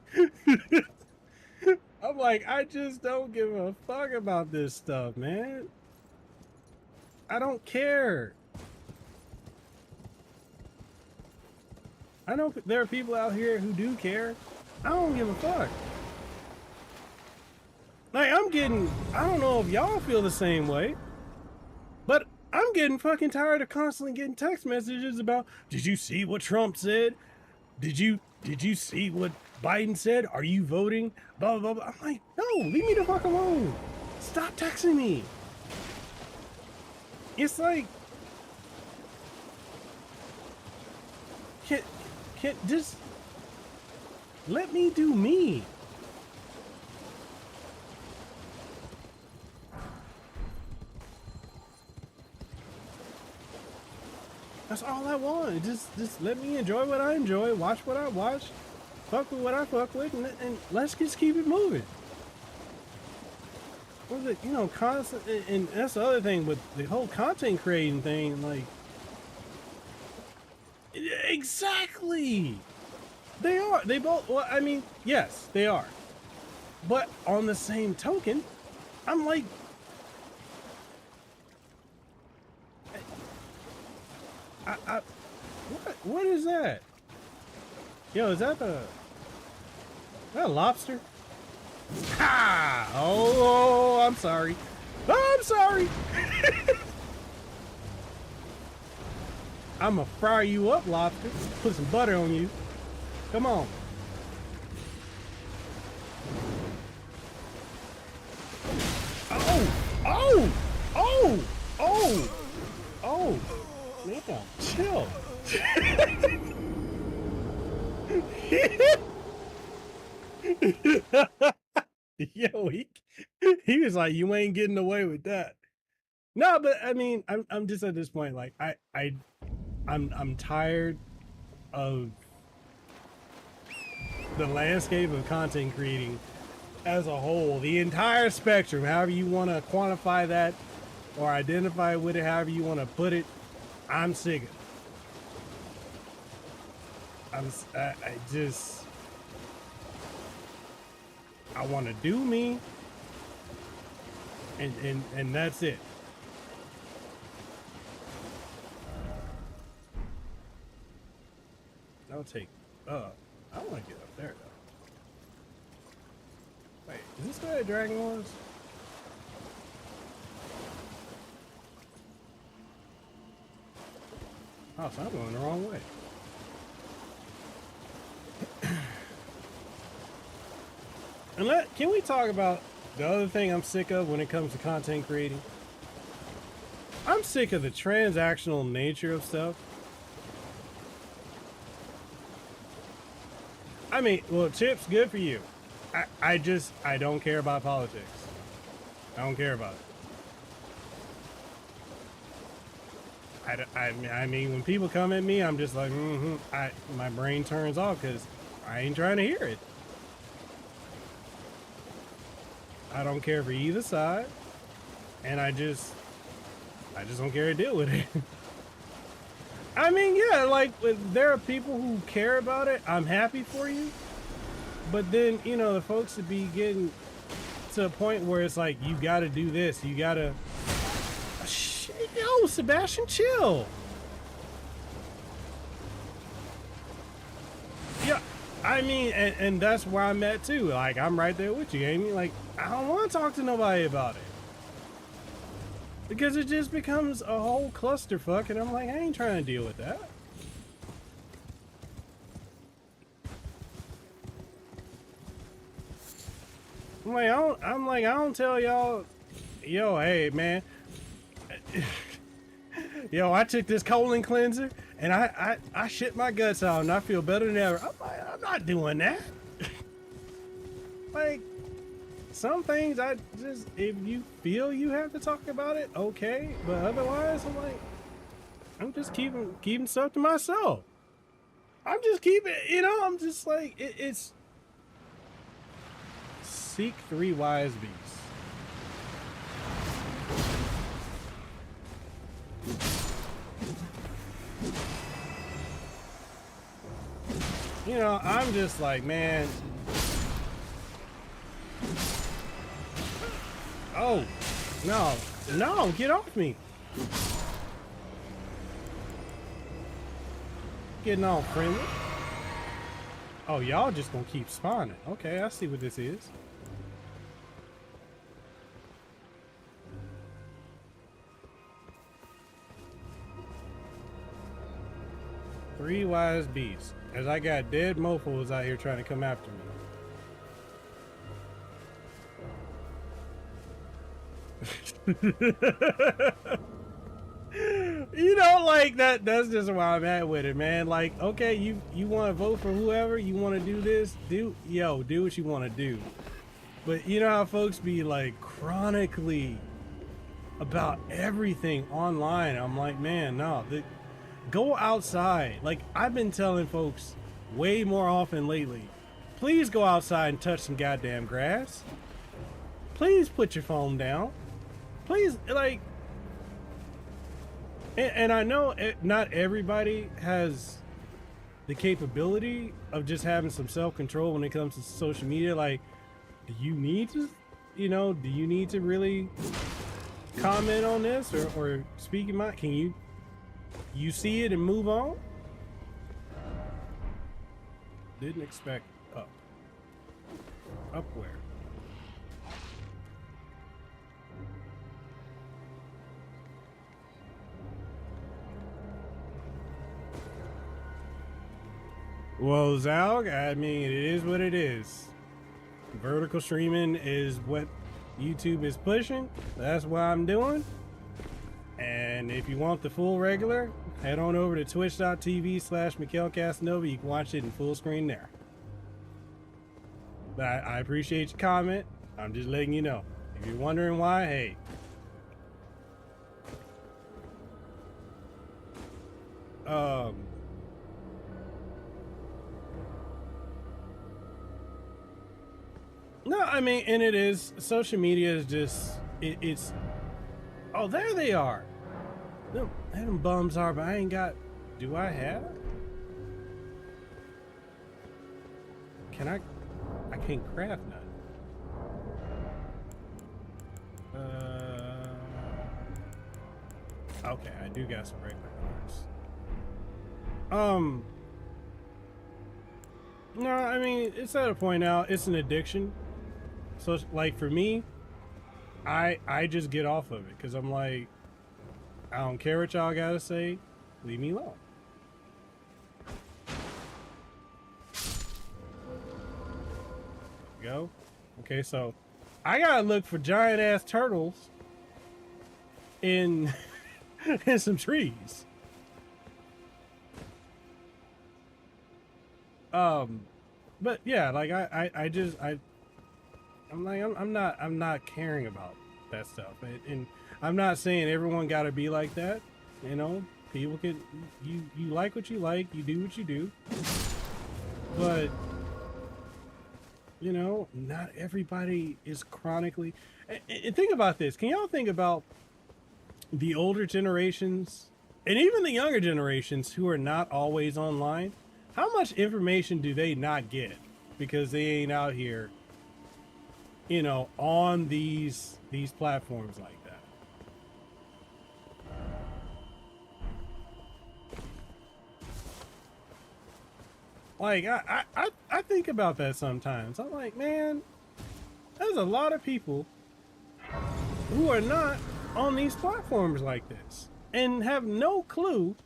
I'm like, I just don't give a fuck about this stuff, man. I don't care. I know there are people out here who do care. I don't give a fuck. Like, I don't know if y'all feel the same way, but I'm getting fucking tired of constantly getting text messages about, did you see what Trump said? Did you see what Biden said? Are you voting? Blah, blah, blah. I'm like, no, leave me the fuck alone. Stop texting me. It's like, can just let me do me. That's all I want. Just let me enjoy what I enjoy, watch what I watch, fuck with what I fuck with, and let's just keep it moving. Was it, you know, constant, and that's the other thing with the whole content creating thing, like, exactly. They are. They both, well, I mean, yes, they are. But on the same token, I'm like, what is that? Yo, is that a lobster? Ha! Oh, I'm sorry. Oh, I'm sorry. I'ma fry you up, lobster. Put some butter on you. Come on. Oh! Oh! Oh! Oh! Oh! Man, chill. Yo, he was like, you ain't getting away with that. No, but I mean, I'm just at this point, like I'm tired of the landscape of content creating as a whole, the entire spectrum, however you want to quantify that or identify with it, however you want to put it. I'm sick of it. I want to do me, and that's it. I'll take. I want to get up there though. Wait, is this where the dragon was? Oh, so I'm going the wrong way. And can we talk about the other thing I'm sick of when it comes to content creating? I'm sick of the transactional nature of stuff. I mean, well, Chip's good for you. I don't care about politics. I don't care about it. I mean, when people come at me, I'm just like, my brain turns off because I ain't trying to hear it. I don't care for either side, and I just don't care to deal with it. I mean, yeah, like, there are people who care about it. I'm happy for you. But then, you know, the folks would be getting to a point where it's like, you got to do this. You got to... Yo, Sebastian, chill. Yeah, I mean, and that's where I'm at, too. Like, I'm right there with you, Amy. Like, I don't want to talk to nobody about it. Because it just becomes a whole clusterfuck, and I'm like, I ain't trying to deal with that. I don't tell y'all, yo, hey, man. Yo, I took this colon cleanser, and I shit my guts out, and I feel better than ever. I'm like, I'm not doing that. Like, some things if you feel you have to talk about it, okay. But otherwise, I'm like, I'm just keeping stuff to myself. I'm just keeping, you know, I'm just like, it's seek 3 wise beasts. You know, I'm just like, man. Oh, no, get off me. Getting all friendly. Oh, y'all just gonna keep spawning. Okay, I see what this is. Three wise beasts. As I got dead mofos out here trying to come after me. You know, like that's just where I'm at with it, man. Like, okay, you want to vote for whoever, you want to do this, do what you want to do. But you know how folks be like chronically about everything online. I'm like, man, no, go outside. Like, I've been telling folks way more often lately, please go outside and touch some goddamn grass. Please put your phone down. Please, like, and I know not everybody has the capability of just having some self-control when it comes to social media. Like, do you need to, do you need to really comment on this or speak your mind? Can you see it and move on? Didn't expect up. Up where? Well, Zalg, I mean, it is what it is. Vertical streaming is what YouTube is pushing. That's what I'm doing. And if you want the full regular, head on over to twitch.tv/Mekel Kasanova. You can watch it in full screen there. But I appreciate your comment. I'm just letting you know. If you're wondering why, hey. No, I mean, and it is, social media is just, it's, oh, there they are. No, them bums are, but I ain't got, do I have? Can I can't craft none. Okay, I do got some regular cards. No, I mean, it's at a point now, it's an addiction. So, like, for me, I just get off of it, because I'm like, I don't care what y'all gotta say, leave me alone. Go. Okay, so I gotta look for giant ass turtles in in some trees. But yeah, like I'm not caring about that stuff, and I'm not saying everyone got to be like that. You know, people can, you like what you like, you do what you do, but you know, not everybody is chronically. And think about this. Can y'all think about the older generations and even the younger generations who are not always online? How much information do they not get because they ain't out here, you know, on these platforms like that? Like, I think about that sometimes. I'm like, man, there's a lot of people who are not on these platforms like this and have no clue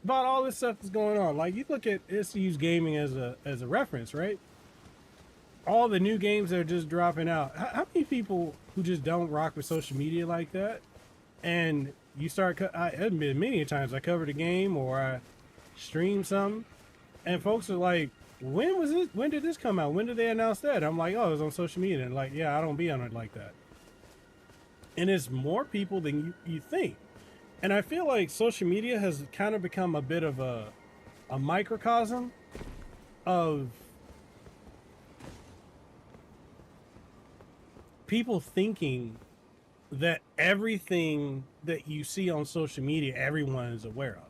about all this stuff that's going on. Like, you look at, let's use gaming as a reference, right? All the new games that are just dropping out. How many people who just don't rock with social media like that? And you start, I admit many times I covered a game or I streamed something, and folks are like, when was this? When did this come out? When did they announce that? I'm like, oh, it was on social media. And like, yeah, I don't be on it like that. And it's more people than you think. And I feel like social media has kind of become a bit of a microcosm of people thinking that everything that you see on social media, everyone is aware of.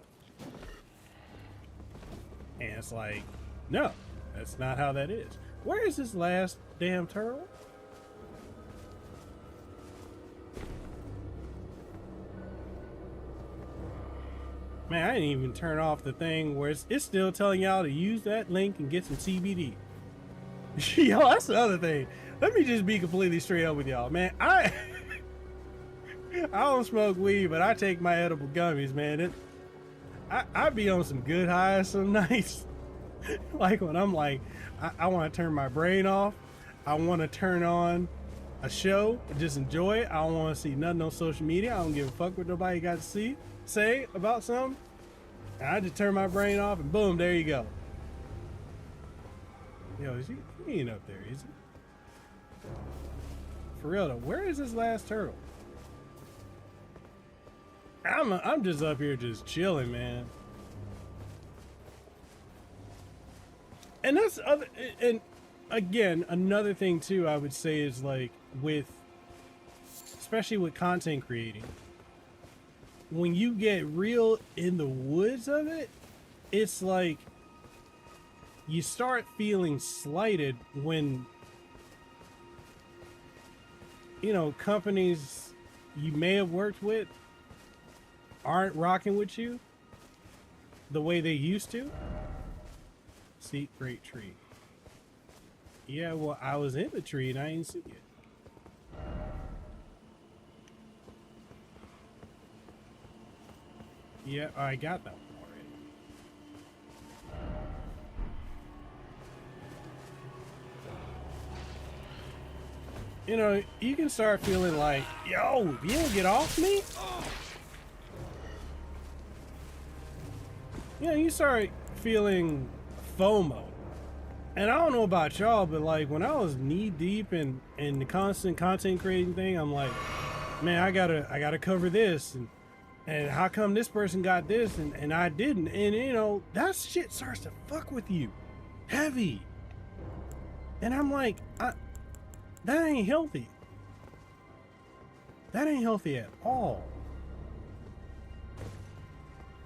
And it's like, no, that's not how that is. Where is this last damn turtle? Man, I didn't even turn off the thing where it's still telling y'all to use that link and get some CBD. Yo, that's the other thing. Let me just be completely straight up with y'all, man. I don't smoke weed, but I take my edible gummies, man. I be on some good highs some nights. Like when I'm like, I want to turn my brain off. I want to turn on a show and just enjoy it. I don't want to see nothing on social media. I don't give a fuck what nobody got to say about something. And I just turn my brain off and boom, there you go. Yo, he ain't up there, is he? For real though, where is this last turtle? I'm just up here just chilling, man. And that's other, and again, another thing too, I would say is like with, especially with content creating, when you get real in the woods of it, it's like you start feeling slighted when, you know, companies you may have worked with aren't rocking with you the way they used to. See, great tree. Yeah, well, I was in the tree and I didn't see it. Yeah, I got that one you know, you can start feeling like, yo, you don't get off me. You know, you start feeling FOMO. And I don't know about y'all, but like when I was knee deep in the constant content creating thing, I'm like, man, I gotta cover this, and how come this person got this and I didn't? And you know, that shit starts to fuck with you heavy. And I'm like, that ain't healthy. That ain't healthy at all.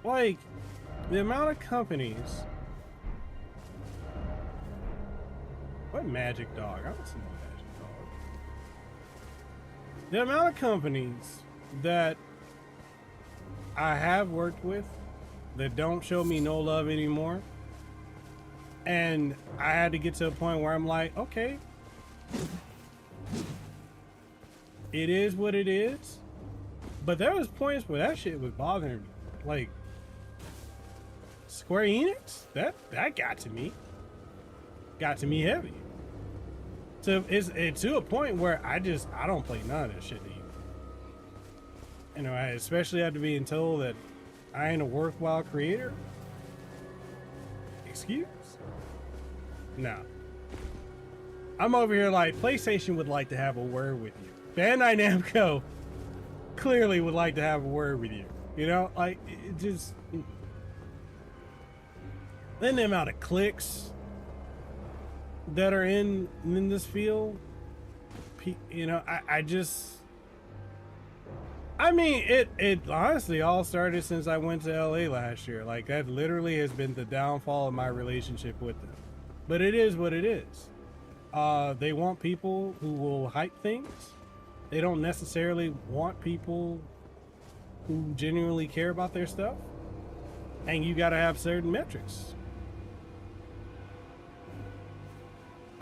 Like, the amount of companies. What magic dog? I don't see no magic dog. The amount of companies that I have worked with that don't show me no love anymore. And I had to get to a point where I'm like, okay, it is what it is. But there was points where that shit was bothering me. Like, Square Enix, that got to me. Got to me heavy. So it's to a point where I don't play none of that shit anymore. You know, especially after being told that I ain't a worthwhile creator. Excuse? No. I'm over here like, PlayStation would like to have a word with you. Bandai Namco clearly would like to have a word with you. You know, like, it just... Then the amount of clicks that are in this field, you know, I mean, it honestly all started since I went to LA last year. Like, that literally has been the downfall of my relationship with them. But it is what it is. They want people who will hype things. They don't necessarily want people who genuinely care about their stuff. And you gotta have certain metrics.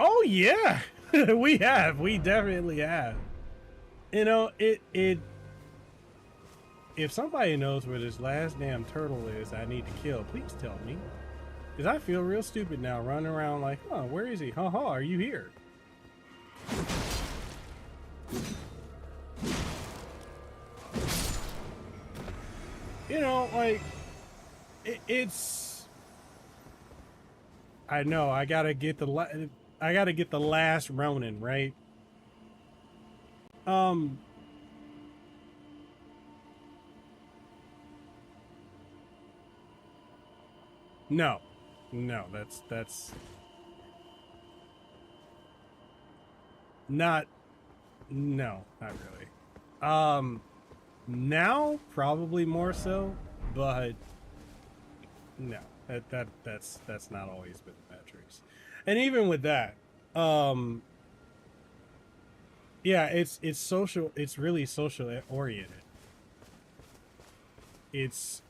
Oh yeah, we definitely have. You know, if somebody knows where this last damn turtle is I need to kill, please tell me. Because I feel real stupid now running around like, huh, where is he? Haha, are you here? You know, like, it's... I know, I gotta get the last Ronin, right? No, that's not, no, not really. Now probably more so, but no, that's not always been the metrics. And even with that, yeah, it's social, it's really social oriented. It's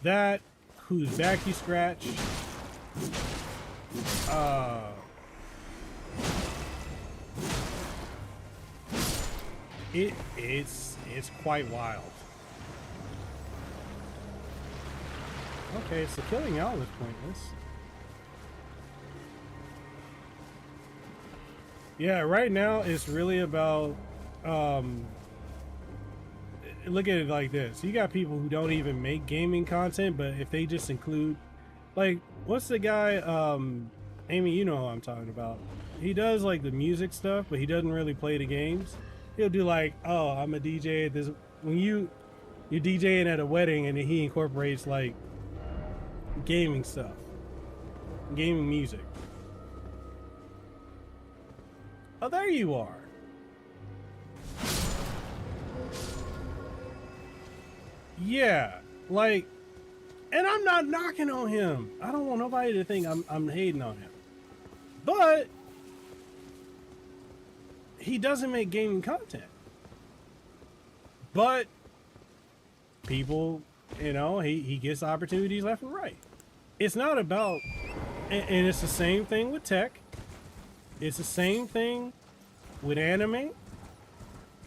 that, whose back you scratch, it's quite wild. Okay, so killing y'all is pointless. Yeah, right now it's really about, look at it like this. You got people who don't even make gaming content, but if they just include, like, what's the guy, Amy, you know who I'm talking about. He does like the music stuff, but he doesn't really play the games. He'll do like, oh, I'm a DJ at this, when you're DJing at a wedding and he incorporates like gaming stuff, gaming music. Oh, there you are. Yeah, like, and I'm not knocking on him. I don't want nobody to think I'm hating on him. But he doesn't make gaming content. But people, you know, he gets opportunities left and right. It's not about, and it's the same thing with tech. It's the same thing with anime.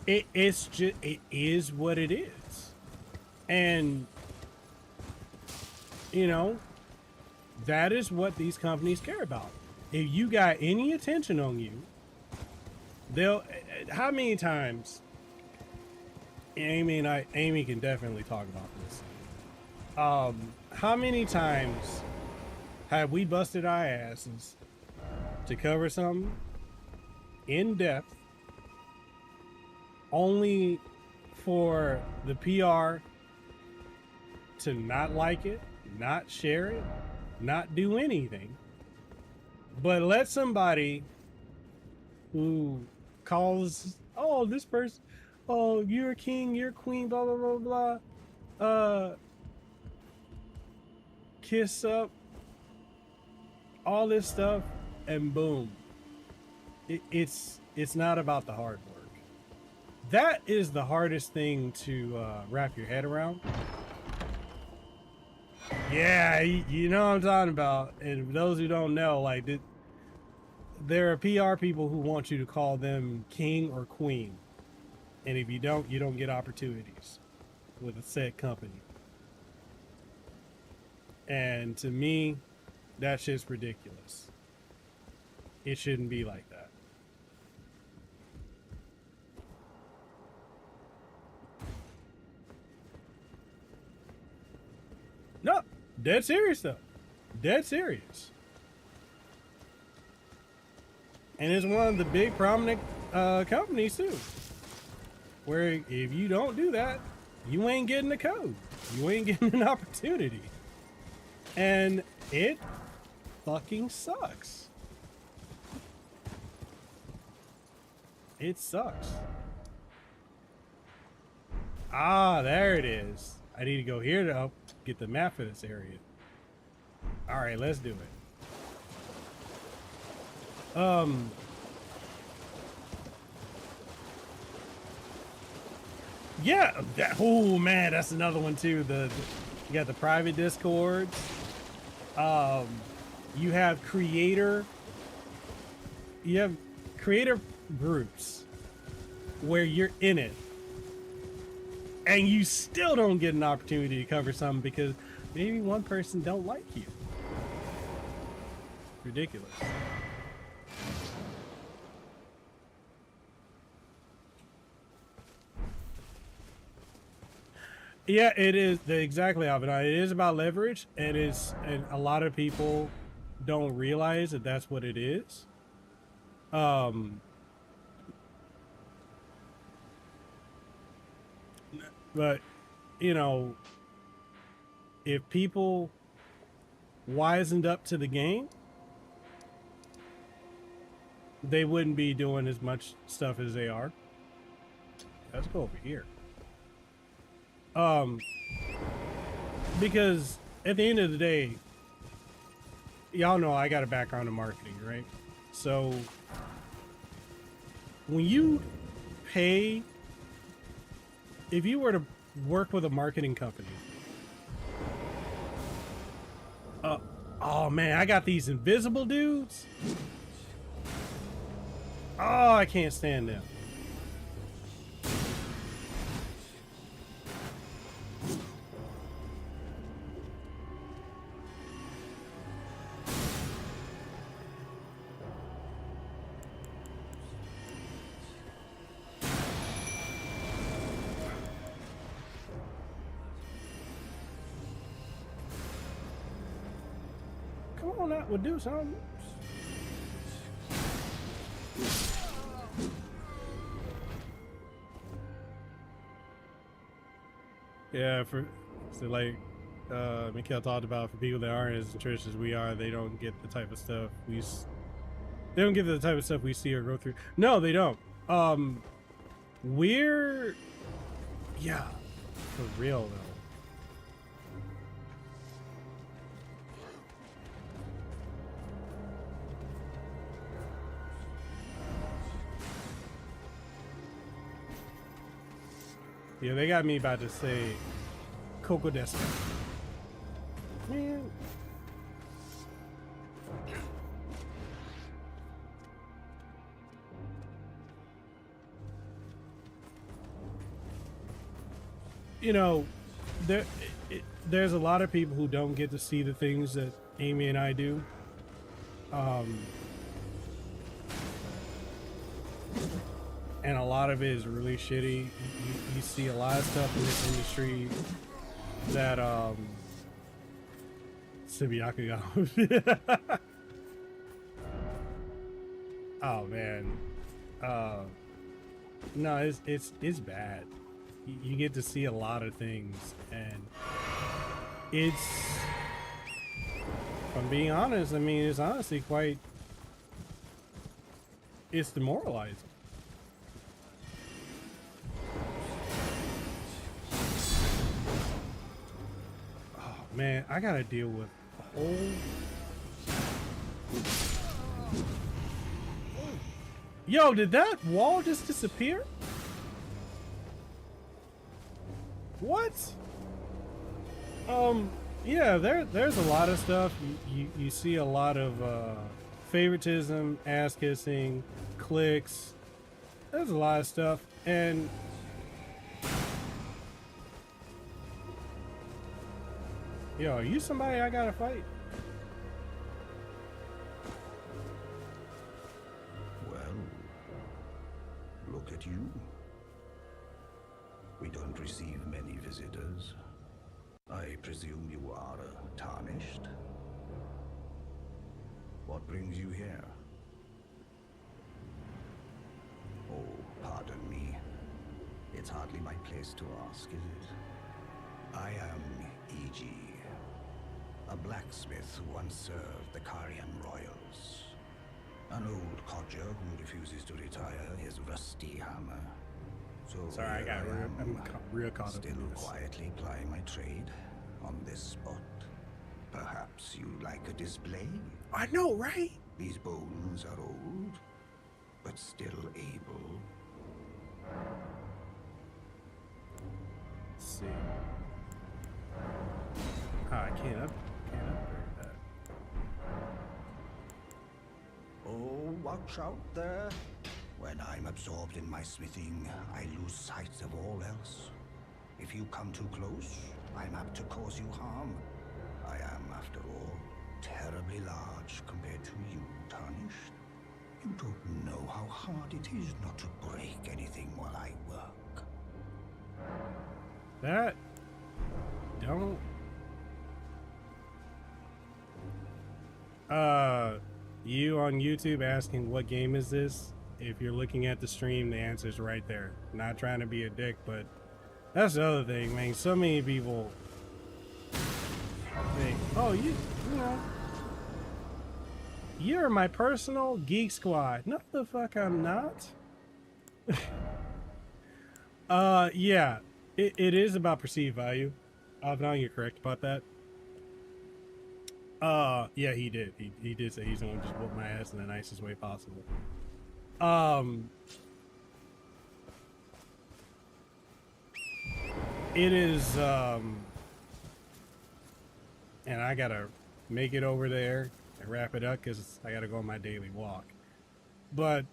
It's just, it is what it is. And, you know, that is what these companies care about. If you got any attention on you, they'll. How many times? Amy can definitely talk about this. How many times have we busted our asses to cover something in depth, only for the PR to not like it, not share it, not do anything, but let somebody who calls, oh, this person, oh, you're a king, you're a queen, blah, blah, blah, blah, kiss up, all this stuff, and boom. It's not about the hard work. That is the hardest thing to wrap your head around. Yeah, you know what I'm talking about. And for those who don't know, like, there are PR people who want you to call them king or queen. And if you don't get opportunities with a said company. And to me, that shit's ridiculous. It shouldn't be like that. No, dead serious though. Dead serious. And it's one of the big prominent companies too. Where if you don't do that, you ain't getting the code. You ain't getting an opportunity. And it fucking sucks. It sucks. Ah, there it is. I need to go here to help get the map for this area. All right, let's do it. Yeah, oh man, that's another one too. You got the private discords. You have creator groups where you're in it and you still don't get an opportunity to cover something because maybe one person don't like you. Ridiculous. Yeah, it is exactly, Avenai. It is about leverage, and a lot of people don't realize that that's what it is. But you know, if people wisened up to the game, they wouldn't be doing as much stuff as they are. Let's go over here. Because at the end of the day, y'all know I got a background in marketing, right? So when you pay, if you were to work with a marketing company, oh man, I got these invisible dudes. Oh, I can't stand them. Come on, that would do something. Yeah, like Mekel talked about, for people that aren't as entrenched as we are, they don't get the type of stuff we see or go through. No, they don't. Yeah, for real though. Yeah, they got me about to say Coco Deska. Man. You know, there's a lot of people who don't get to see the things that Amy and I do. and a lot of it is really shitty. You see a lot of stuff in this industry that Subiaku got. Oh man, no, it's bad. You get to see a lot of things, and it's, if I'm being honest, I mean, it's honestly quite, it's demoralizing. Oh man, I gotta deal with a whole. Yo, did that wall just disappear? What? Yeah, there's a lot of stuff. You see a lot of favoritism, ass kissing, clicks. There's a lot of stuff, and yo, are you somebody I gotta fight? Well, look at you. We don't receive many visitors. I presume you are tarnished? What brings you here? Oh, pardon me. It's hardly my place to ask, is it? I am E.G., a blacksmith who once served the Karian royals. An old codger who refuses to retire his rusty hammer. So Sorry, I'm real caught up still in this. quietly plying my trade on this spot. Perhaps you'd like a display? I know, right? These bones are old, but still able. Let's see. I can't upgrade that. Oh, watch out there. When I'm absorbed in my smithing, I lose sight of all else. If you come too close, I'm apt to cause you harm. I am, after all, terribly large compared to you, Tarnished. You don't know how hard it is not to break anything while I work. That don't. You on YouTube asking what game is this? If you're looking at the stream, the answer's right there. Not trying to be a dick, but that's the other thing, man. So many people think, oh, you know, you're my personal geek squad. No, the fuck I'm not. Yeah, it is about perceived value. Now you're correct about that. Yeah, he did. He did say he's gonna just whoop my ass in the nicest way possible. It is, and I gotta make it over there and wrap it up because I gotta go on my daily walk. But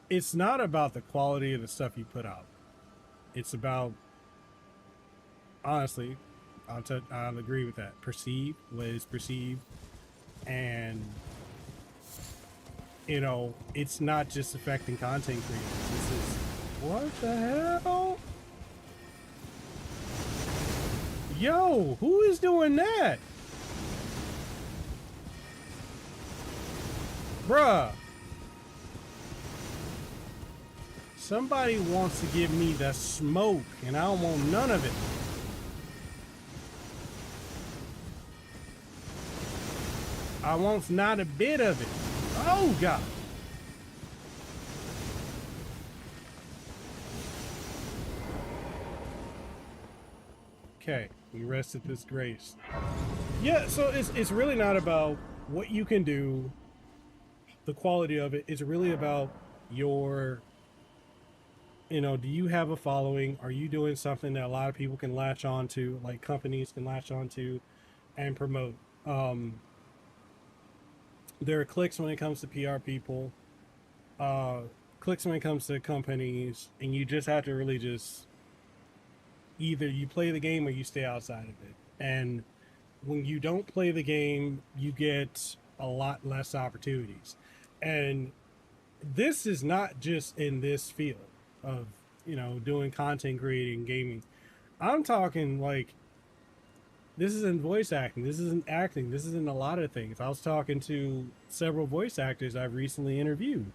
it's not about the quality of the stuff you put out. It's about, honestly, I'll agree with that. Perceive what is perceived, and you know, it's not just affecting content creators. This is, what the hell? Yo, who is doing that? Bruh. Somebody wants to give me the smoke, and I don't want none of it. I want not a bit of it. Oh, God. Okay, we rested this grace. Yeah, so it's really not about what you can do, the quality of it. It's really about your, you know, do you have a following? Are you doing something that a lot of people can latch on to, like companies can latch on to and promote? There are clicks when it comes to PR people, clicks when it comes to companies, and you just have to really just, either you play the game or you stay outside of it. And when you don't play the game, you get a lot less opportunities. And this is not just in this field of, doing content creating, gaming. I'm talking like this is in voice acting, this is in acting, this is in a lot of things. I was talking to several voice actors I've recently interviewed,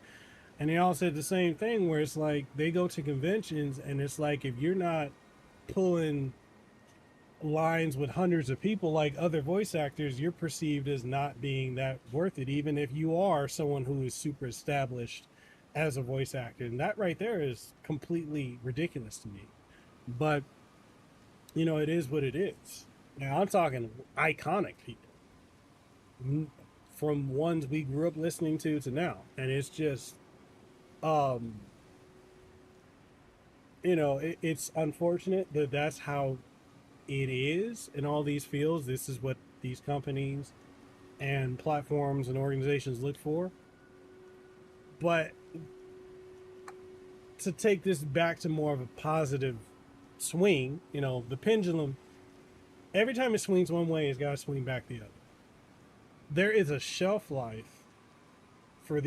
and they all said the same thing, where it's like they go to conventions and it's like if you're not pulling lines with hundreds of people like other voice actors, you're perceived as not being that worth it, even if you are someone who is super established as a voice actor. And that right there is completely ridiculous to me. But, it is what it is. Now, I'm talking iconic people, from ones we grew up listening to now. And it's just, it's unfortunate that that's how it is in all these fields. This is what these companies and platforms and organizations look for. But to take this back to more of a positive swing, the pendulum, every time it swings one way, it's got to swing back the other. There is a shelf life for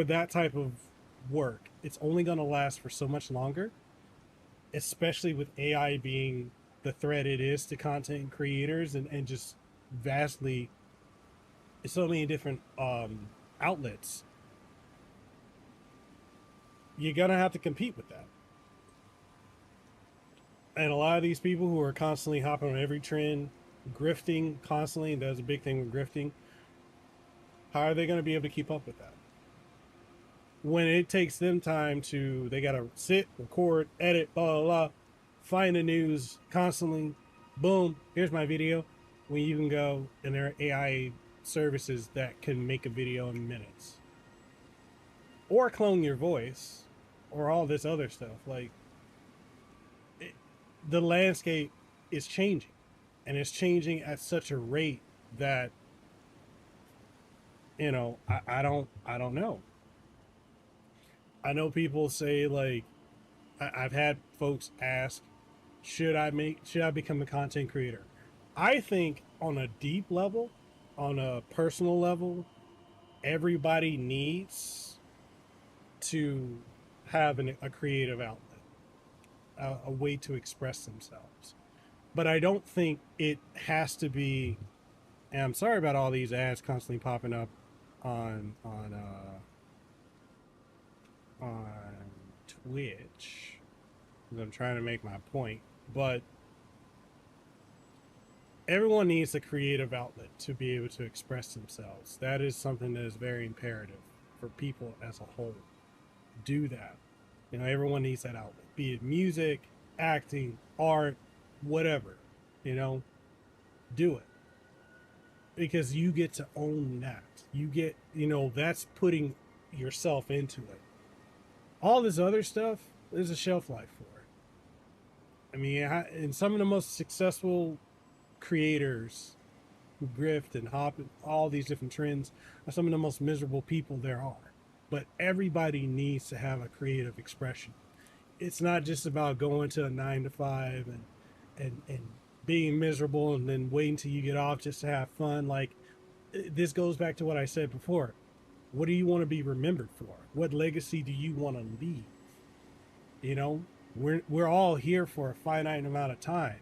that type of work. It's only going to last for so much longer, especially with AI being the threat it is to content creators, and just vastly so many different outlets. You're going to have to compete with that. And a lot of these people who are constantly hopping on every trend, grifting constantly, and that's a big thing with grifting, how are they going to be able to keep up with that? When it takes them time they got to sit, record, edit, blah, blah, blah, find the news constantly, boom, here's my video. When you can go, and there are AI services that can make a video in minutes. Or clone your voice, or all this other stuff. Like, the landscape is changing, and it's changing at such a rate that, I don't know. I know people say, like, I've had folks ask, should I become a content creator? I think on a deep level, on a personal level, everybody needs to have a creative outlet, a way to express themselves. But I don't think it has to be, and I'm sorry about all these ads constantly popping up on Twitch, because I'm trying to make my point, but everyone needs a creative outlet to be able to express themselves. That is something that is very imperative for people as a whole. Do that. Everyone needs that outlet, be it music, acting, art, whatever. Do it. Because you get to own that. You get, that's putting yourself into it. All this other stuff, there's a shelf life for it. I mean, and some of the most successful creators who grift and hop all these different trends are some of the most miserable people there are. But everybody needs to have a creative expression. It's not just about going to a 9 to 5 and being miserable and then waiting till you get off just to have fun. Like, this goes back to what I said before. What do you want to be remembered for? What legacy do you want to leave? We're all here for a finite amount of time.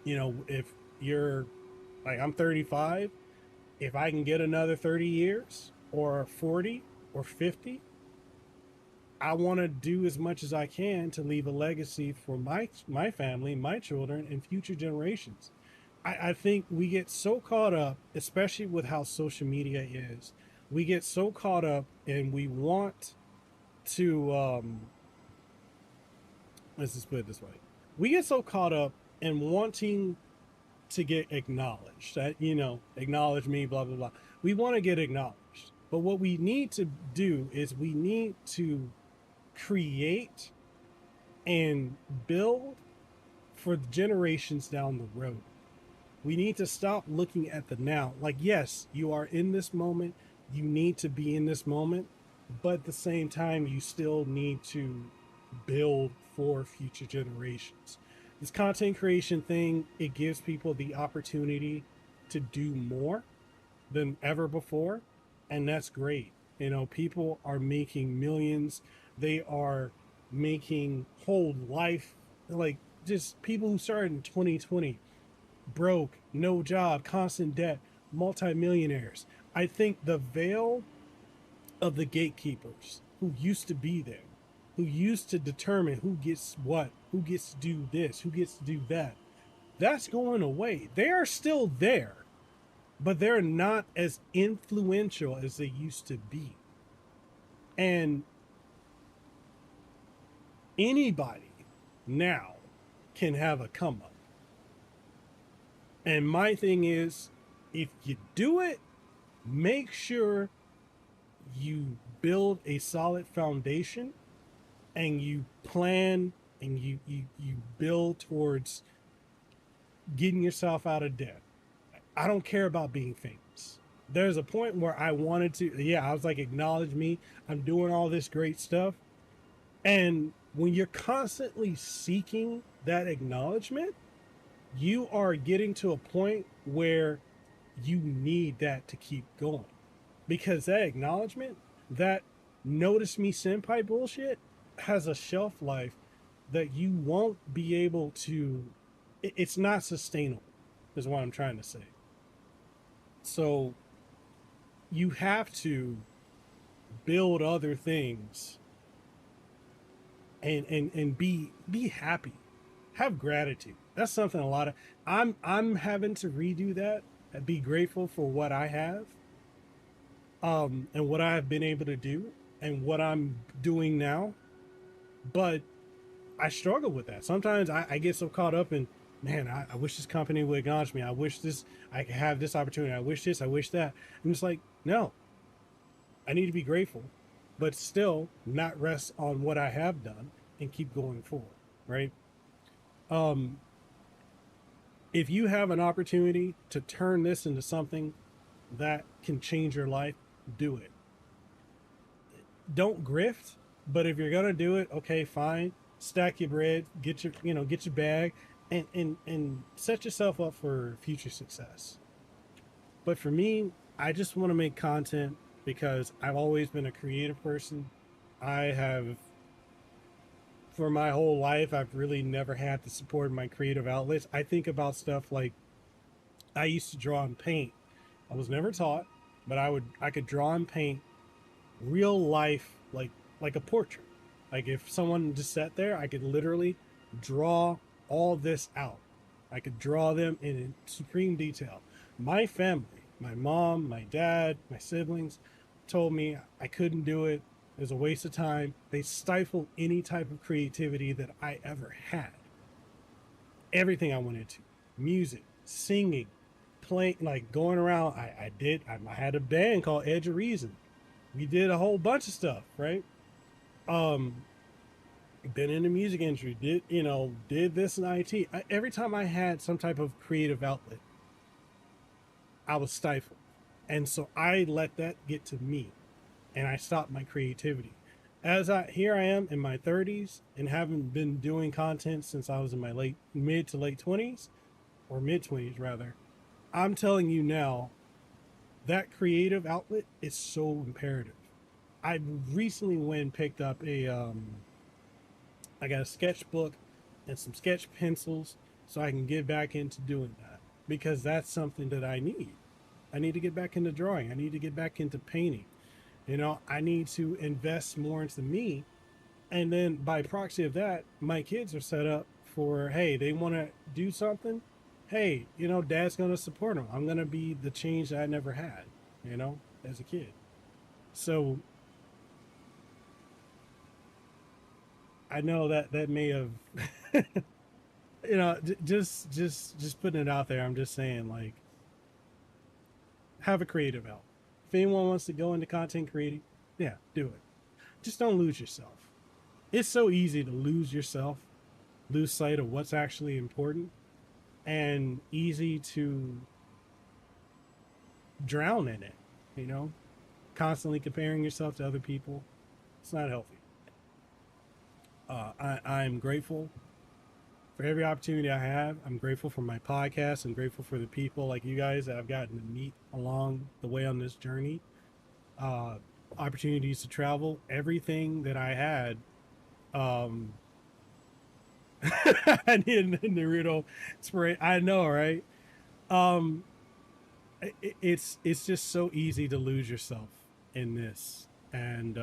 If you're like, I'm 35, if I can get another 30 years or 40 or 50, I want to do as much as I can to leave a legacy for my family, my children, and future generations. I think we get so caught up, especially with how social media is. We get so caught up, and we want to, let's just put it this way. We get so caught up in wanting to get acknowledged. That, acknowledge me, blah, blah, blah. We want to get acknowledged. But what we need to do is we need to create and build for generations down the road. We need to stop looking at the now. Like, yes, you are in this moment. You need to be in this moment. But at the same time, you still need to build for future generations. This content creation thing, it gives people the opportunity to do more than ever before, and that's great. You know, people are making millions. They are making whole life, like, just people who started in 2020 broke, no job, constant debt, multimillionaires. I think the veil of the gatekeepers who used to be there, who used to determine who gets what, who gets to do this, who gets to do that, that's going away. They are still there, but they're not as influential as they used to be. And anybody now can have a come up. And my thing is, if you do it, make sure you build a solid foundation and you plan and you build towards getting yourself out of debt. I don't care about being famous. There's a point where I wanted to, yeah, I was like, acknowledge me. I'm doing all this great stuff. And when you're constantly seeking that acknowledgement, you are getting to a point where you need that to keep going. Because that acknowledgement, that notice me senpai bullshit, has a shelf life that you won't be able to, it's not sustainable, is what I'm trying to say. So you have to build other things and be happy, have gratitude. That's something a lot of, I'm having to redo that and be grateful for what I have, and what I've been able to do and what I'm doing now. But I struggle with that. Sometimes I get so caught up in, man, I wish this company would acknowledge me. I wish this, I could have this opportunity. I wish this, I wish that. I'm just like, no, I need to be grateful, but still not rest on what I have done and keep going forward. Right. If you have an opportunity to turn this into something that can change your life, do it. Don't grift, but if you're gonna do it, okay, fine. Stack your bread, get your, get your bag, and set yourself up for future success. But for me, I just want to make content because I've always been a creative person. I have, for my whole life, I've really never had to support my creative outlets. I think about stuff like, I used to draw and paint. I was never taught, but I could draw and paint real life, like a portrait. Like if someone just sat there, I could literally draw all this out. I could draw them in supreme detail. My family, my mom, my dad, my siblings told me I couldn't do it. It was a waste of time. They stifled any type of creativity that I ever had. Everything I went into, music, singing, playing, like going around. I had a band called Edge of Reason. We did a whole bunch of stuff, right? Been in the music industry, did this in IT. Every time I had some type of creative outlet, I was stifled. And so I let that get to me and I stopped my creativity. Here I am in my 30s and haven't been doing content since I was in my mid to late 20s, or mid 20s rather. I'm telling you now, that creative outlet is so imperative. I recently went and picked up I got a sketchbook and some sketch pencils so I can get back into doing that, because that's something that I need. I need to get back into drawing. I need to get back into painting. I need to invest more into me. And then by proxy of that, my kids are set up for, hey, they want to do something. Hey, dad's going to support them. I'm going to be the change that I never had, as a kid. So I know that may have, just putting it out there. I'm just saying, like, have a creative outlet. If anyone wants to go into content creating, yeah, do it. Just don't lose yourself. It's so easy to lose yourself, lose sight of what's actually important, and easy to drown in it, constantly comparing yourself to other people. It's not healthy. I'm grateful for every opportunity I have. I'm grateful for my podcast. I'm grateful for the people like you guys that I've gotten to meet along the way on this journey. Uh, Opportunities to travel, everything that I had. Um, I need a Naruto spray. I know, right? Um, it's just so easy to lose yourself in this, and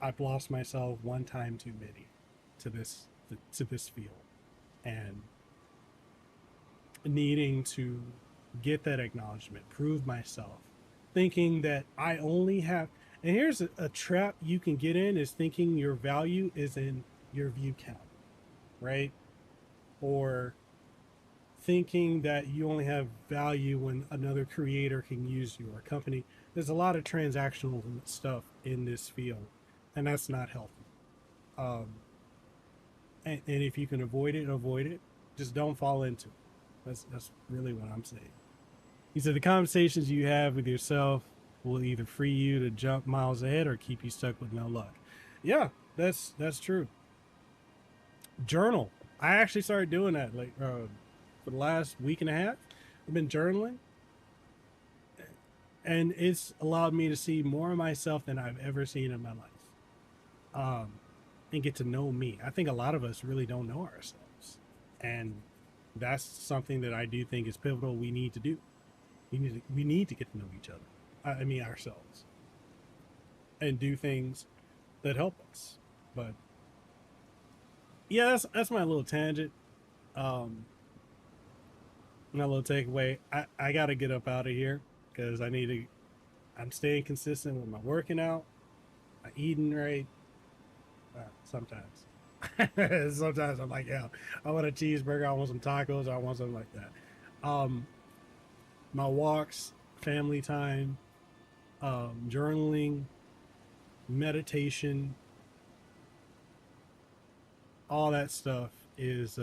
I've lost myself one time too many to this field, and needing to get that acknowledgement, prove myself, thinking that I only have. And here's a trap you can get in, is thinking your value is in your view count, right? Or thinking that you only have value when another creator can use your company. There's a lot of transactional stuff in this field, and that's not healthy. Um, and if you can avoid it, avoid it. Just don't fall into it. That's really what I'm saying. He said the conversations you have with yourself will either free you to jump miles ahead or keep you stuck with no luck. Yeah, that's true. Journal. I actually started doing that like for the last week and a half. I've been journaling, and it's allowed me to see more of myself than I've ever seen in my life. And get to know me. I think a lot of us really don't know ourselves, and that's something that I do think is pivotal. We need to do. We need to get to know each other. I mean ourselves, and do things that help us. But yeah, that's my little tangent. Um, my little takeaway. I gotta get up out of here because I need to. I'm staying consistent with my working out, my eating right. Sometimes. Sometimes I'm like, yeah, I want a cheeseburger, I want some tacos, I want something like that. My walks, family time, journaling, meditation, all that stuff is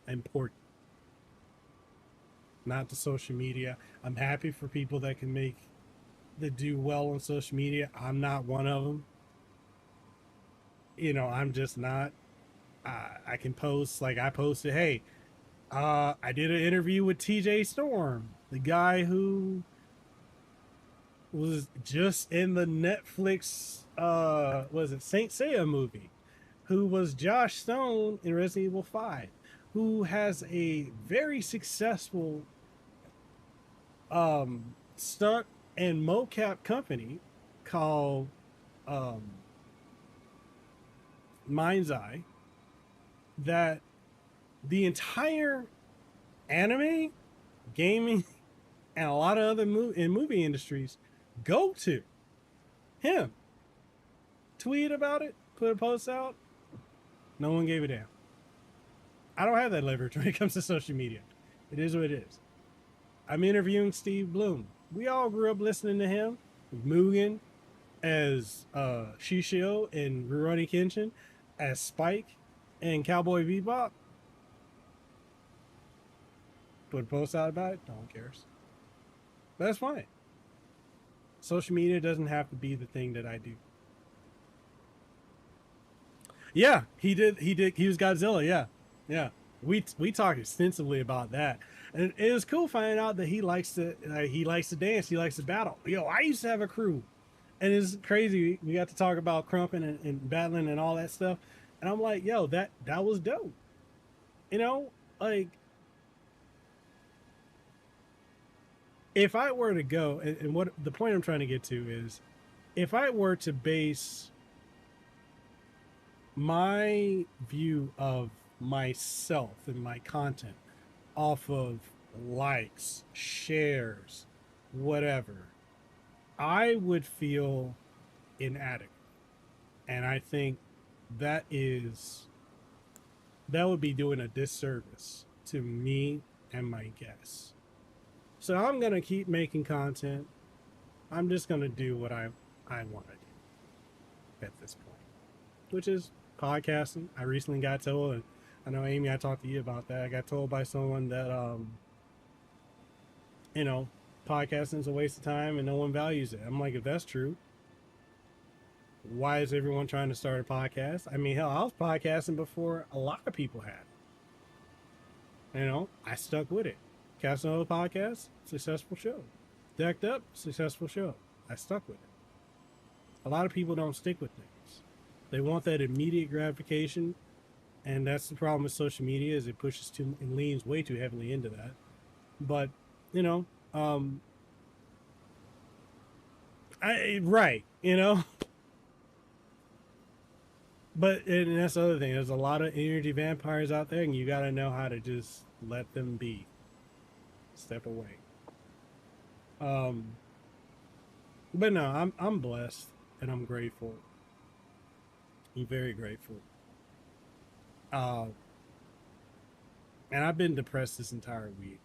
important. Not the social media. I'm happy for people that do well on social media. I'm not one of them. I'm just not. I can post, like I posted, hey, I did an interview with TJ Storm, the guy who was just in the Netflix, was it Saint Seiya movie, who was Josh Stone in Resident Evil 5, who has a very successful stunt and mocap company called Mind's Eye, that the entire anime, gaming, and a lot of other movie industries go to him. Tweet about it, put a post out. No one gave a damn. I don't have that leverage when it comes to social media. It is what it is. I'm interviewing Steve Bloom. We all grew up listening to him. Mugen as Shishio in Rurouni Kenshin, as Spike in Cowboy Bebop. Put a post out about it. No one cares. But that's fine. Social media doesn't have to be the thing that I do. Yeah, he did. He was Godzilla. Yeah. We talked extensively about that, and it was cool finding out that he likes to dance. He likes to battle. Yo, I used to have a crew, and it's crazy. We got to talk about crumping and battling and all that stuff, and I'm like, yo, that was dope. Like, if I were to go, and what the point I'm trying to get to is, if I were to base my view of myself and my content off of likes, shares, whatever, I would feel inadequate. And I think that would be doing a disservice to me and my guests. So I'm going to keep making content. I'm just going to do what I want to do at this point, which is podcasting. I recently got told, and I know, Amy, I talked to you about that. I got told by someone that, podcasting is a waste of time and no one values it. I'm like, if that's true, Why is everyone trying to start a podcast? I mean, hell, I was podcasting before a lot of people had. You know, I stuck with it. Casanova podcast, successful show. Decked Up, successful show. I stuck with it. A lot of people don't stick with things. They want that immediate gratification, and that's the problem with social media is it pushes too and leans way too heavily into that. But, you know, right, you know. But and that's the other thing. There's a lot of energy vampires out there, and you got to know how to just let them be. Step away. But no, I'm blessed and I'm grateful. I'm very grateful. Uh, and I've been depressed this entire week,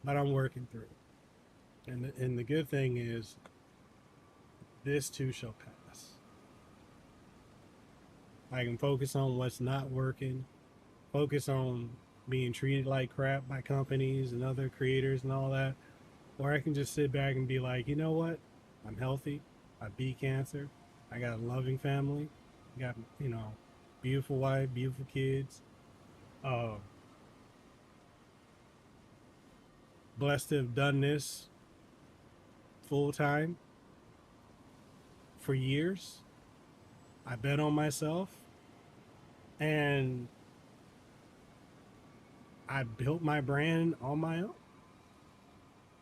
but I'm working through. And the good thing is, this too shall pass. I can focus on what's not working, focus on being treated like crap by companies and other creators and all that, or I can just sit back and be like, you know what? I'm healthy. I beat cancer. I got a loving family. I got, you know, beautiful wife, beautiful kids. Uh, Blessed to have done this full time for years. I bet on myself, and I built my brand on my own.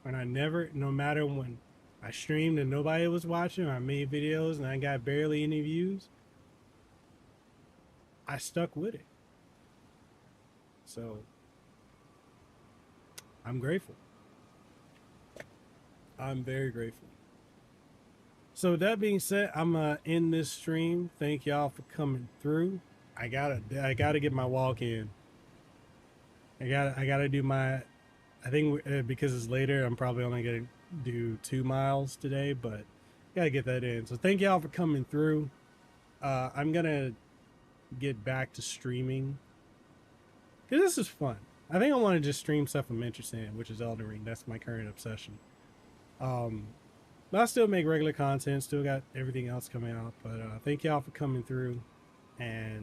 And I never, no matter when I streamed and nobody was watching, or I made videos and I got barely any views, I stuck with it. So I'm grateful. I'm very grateful. So with that being said, I'm gonna end this stream. Thank y'all for coming through. I gotta get my walk in. I gotta do my. I think because it's later, I'm probably only gonna do 2 miles today, but gotta get that in. So thank y'all for coming through. I'm gonna get back to streaming because this is fun. I think I want to just stream stuff I'm interested in, which is Elden Ring. That's my current obsession. But I still make regular content. Still got everything else coming out. But thank y'all for coming through, and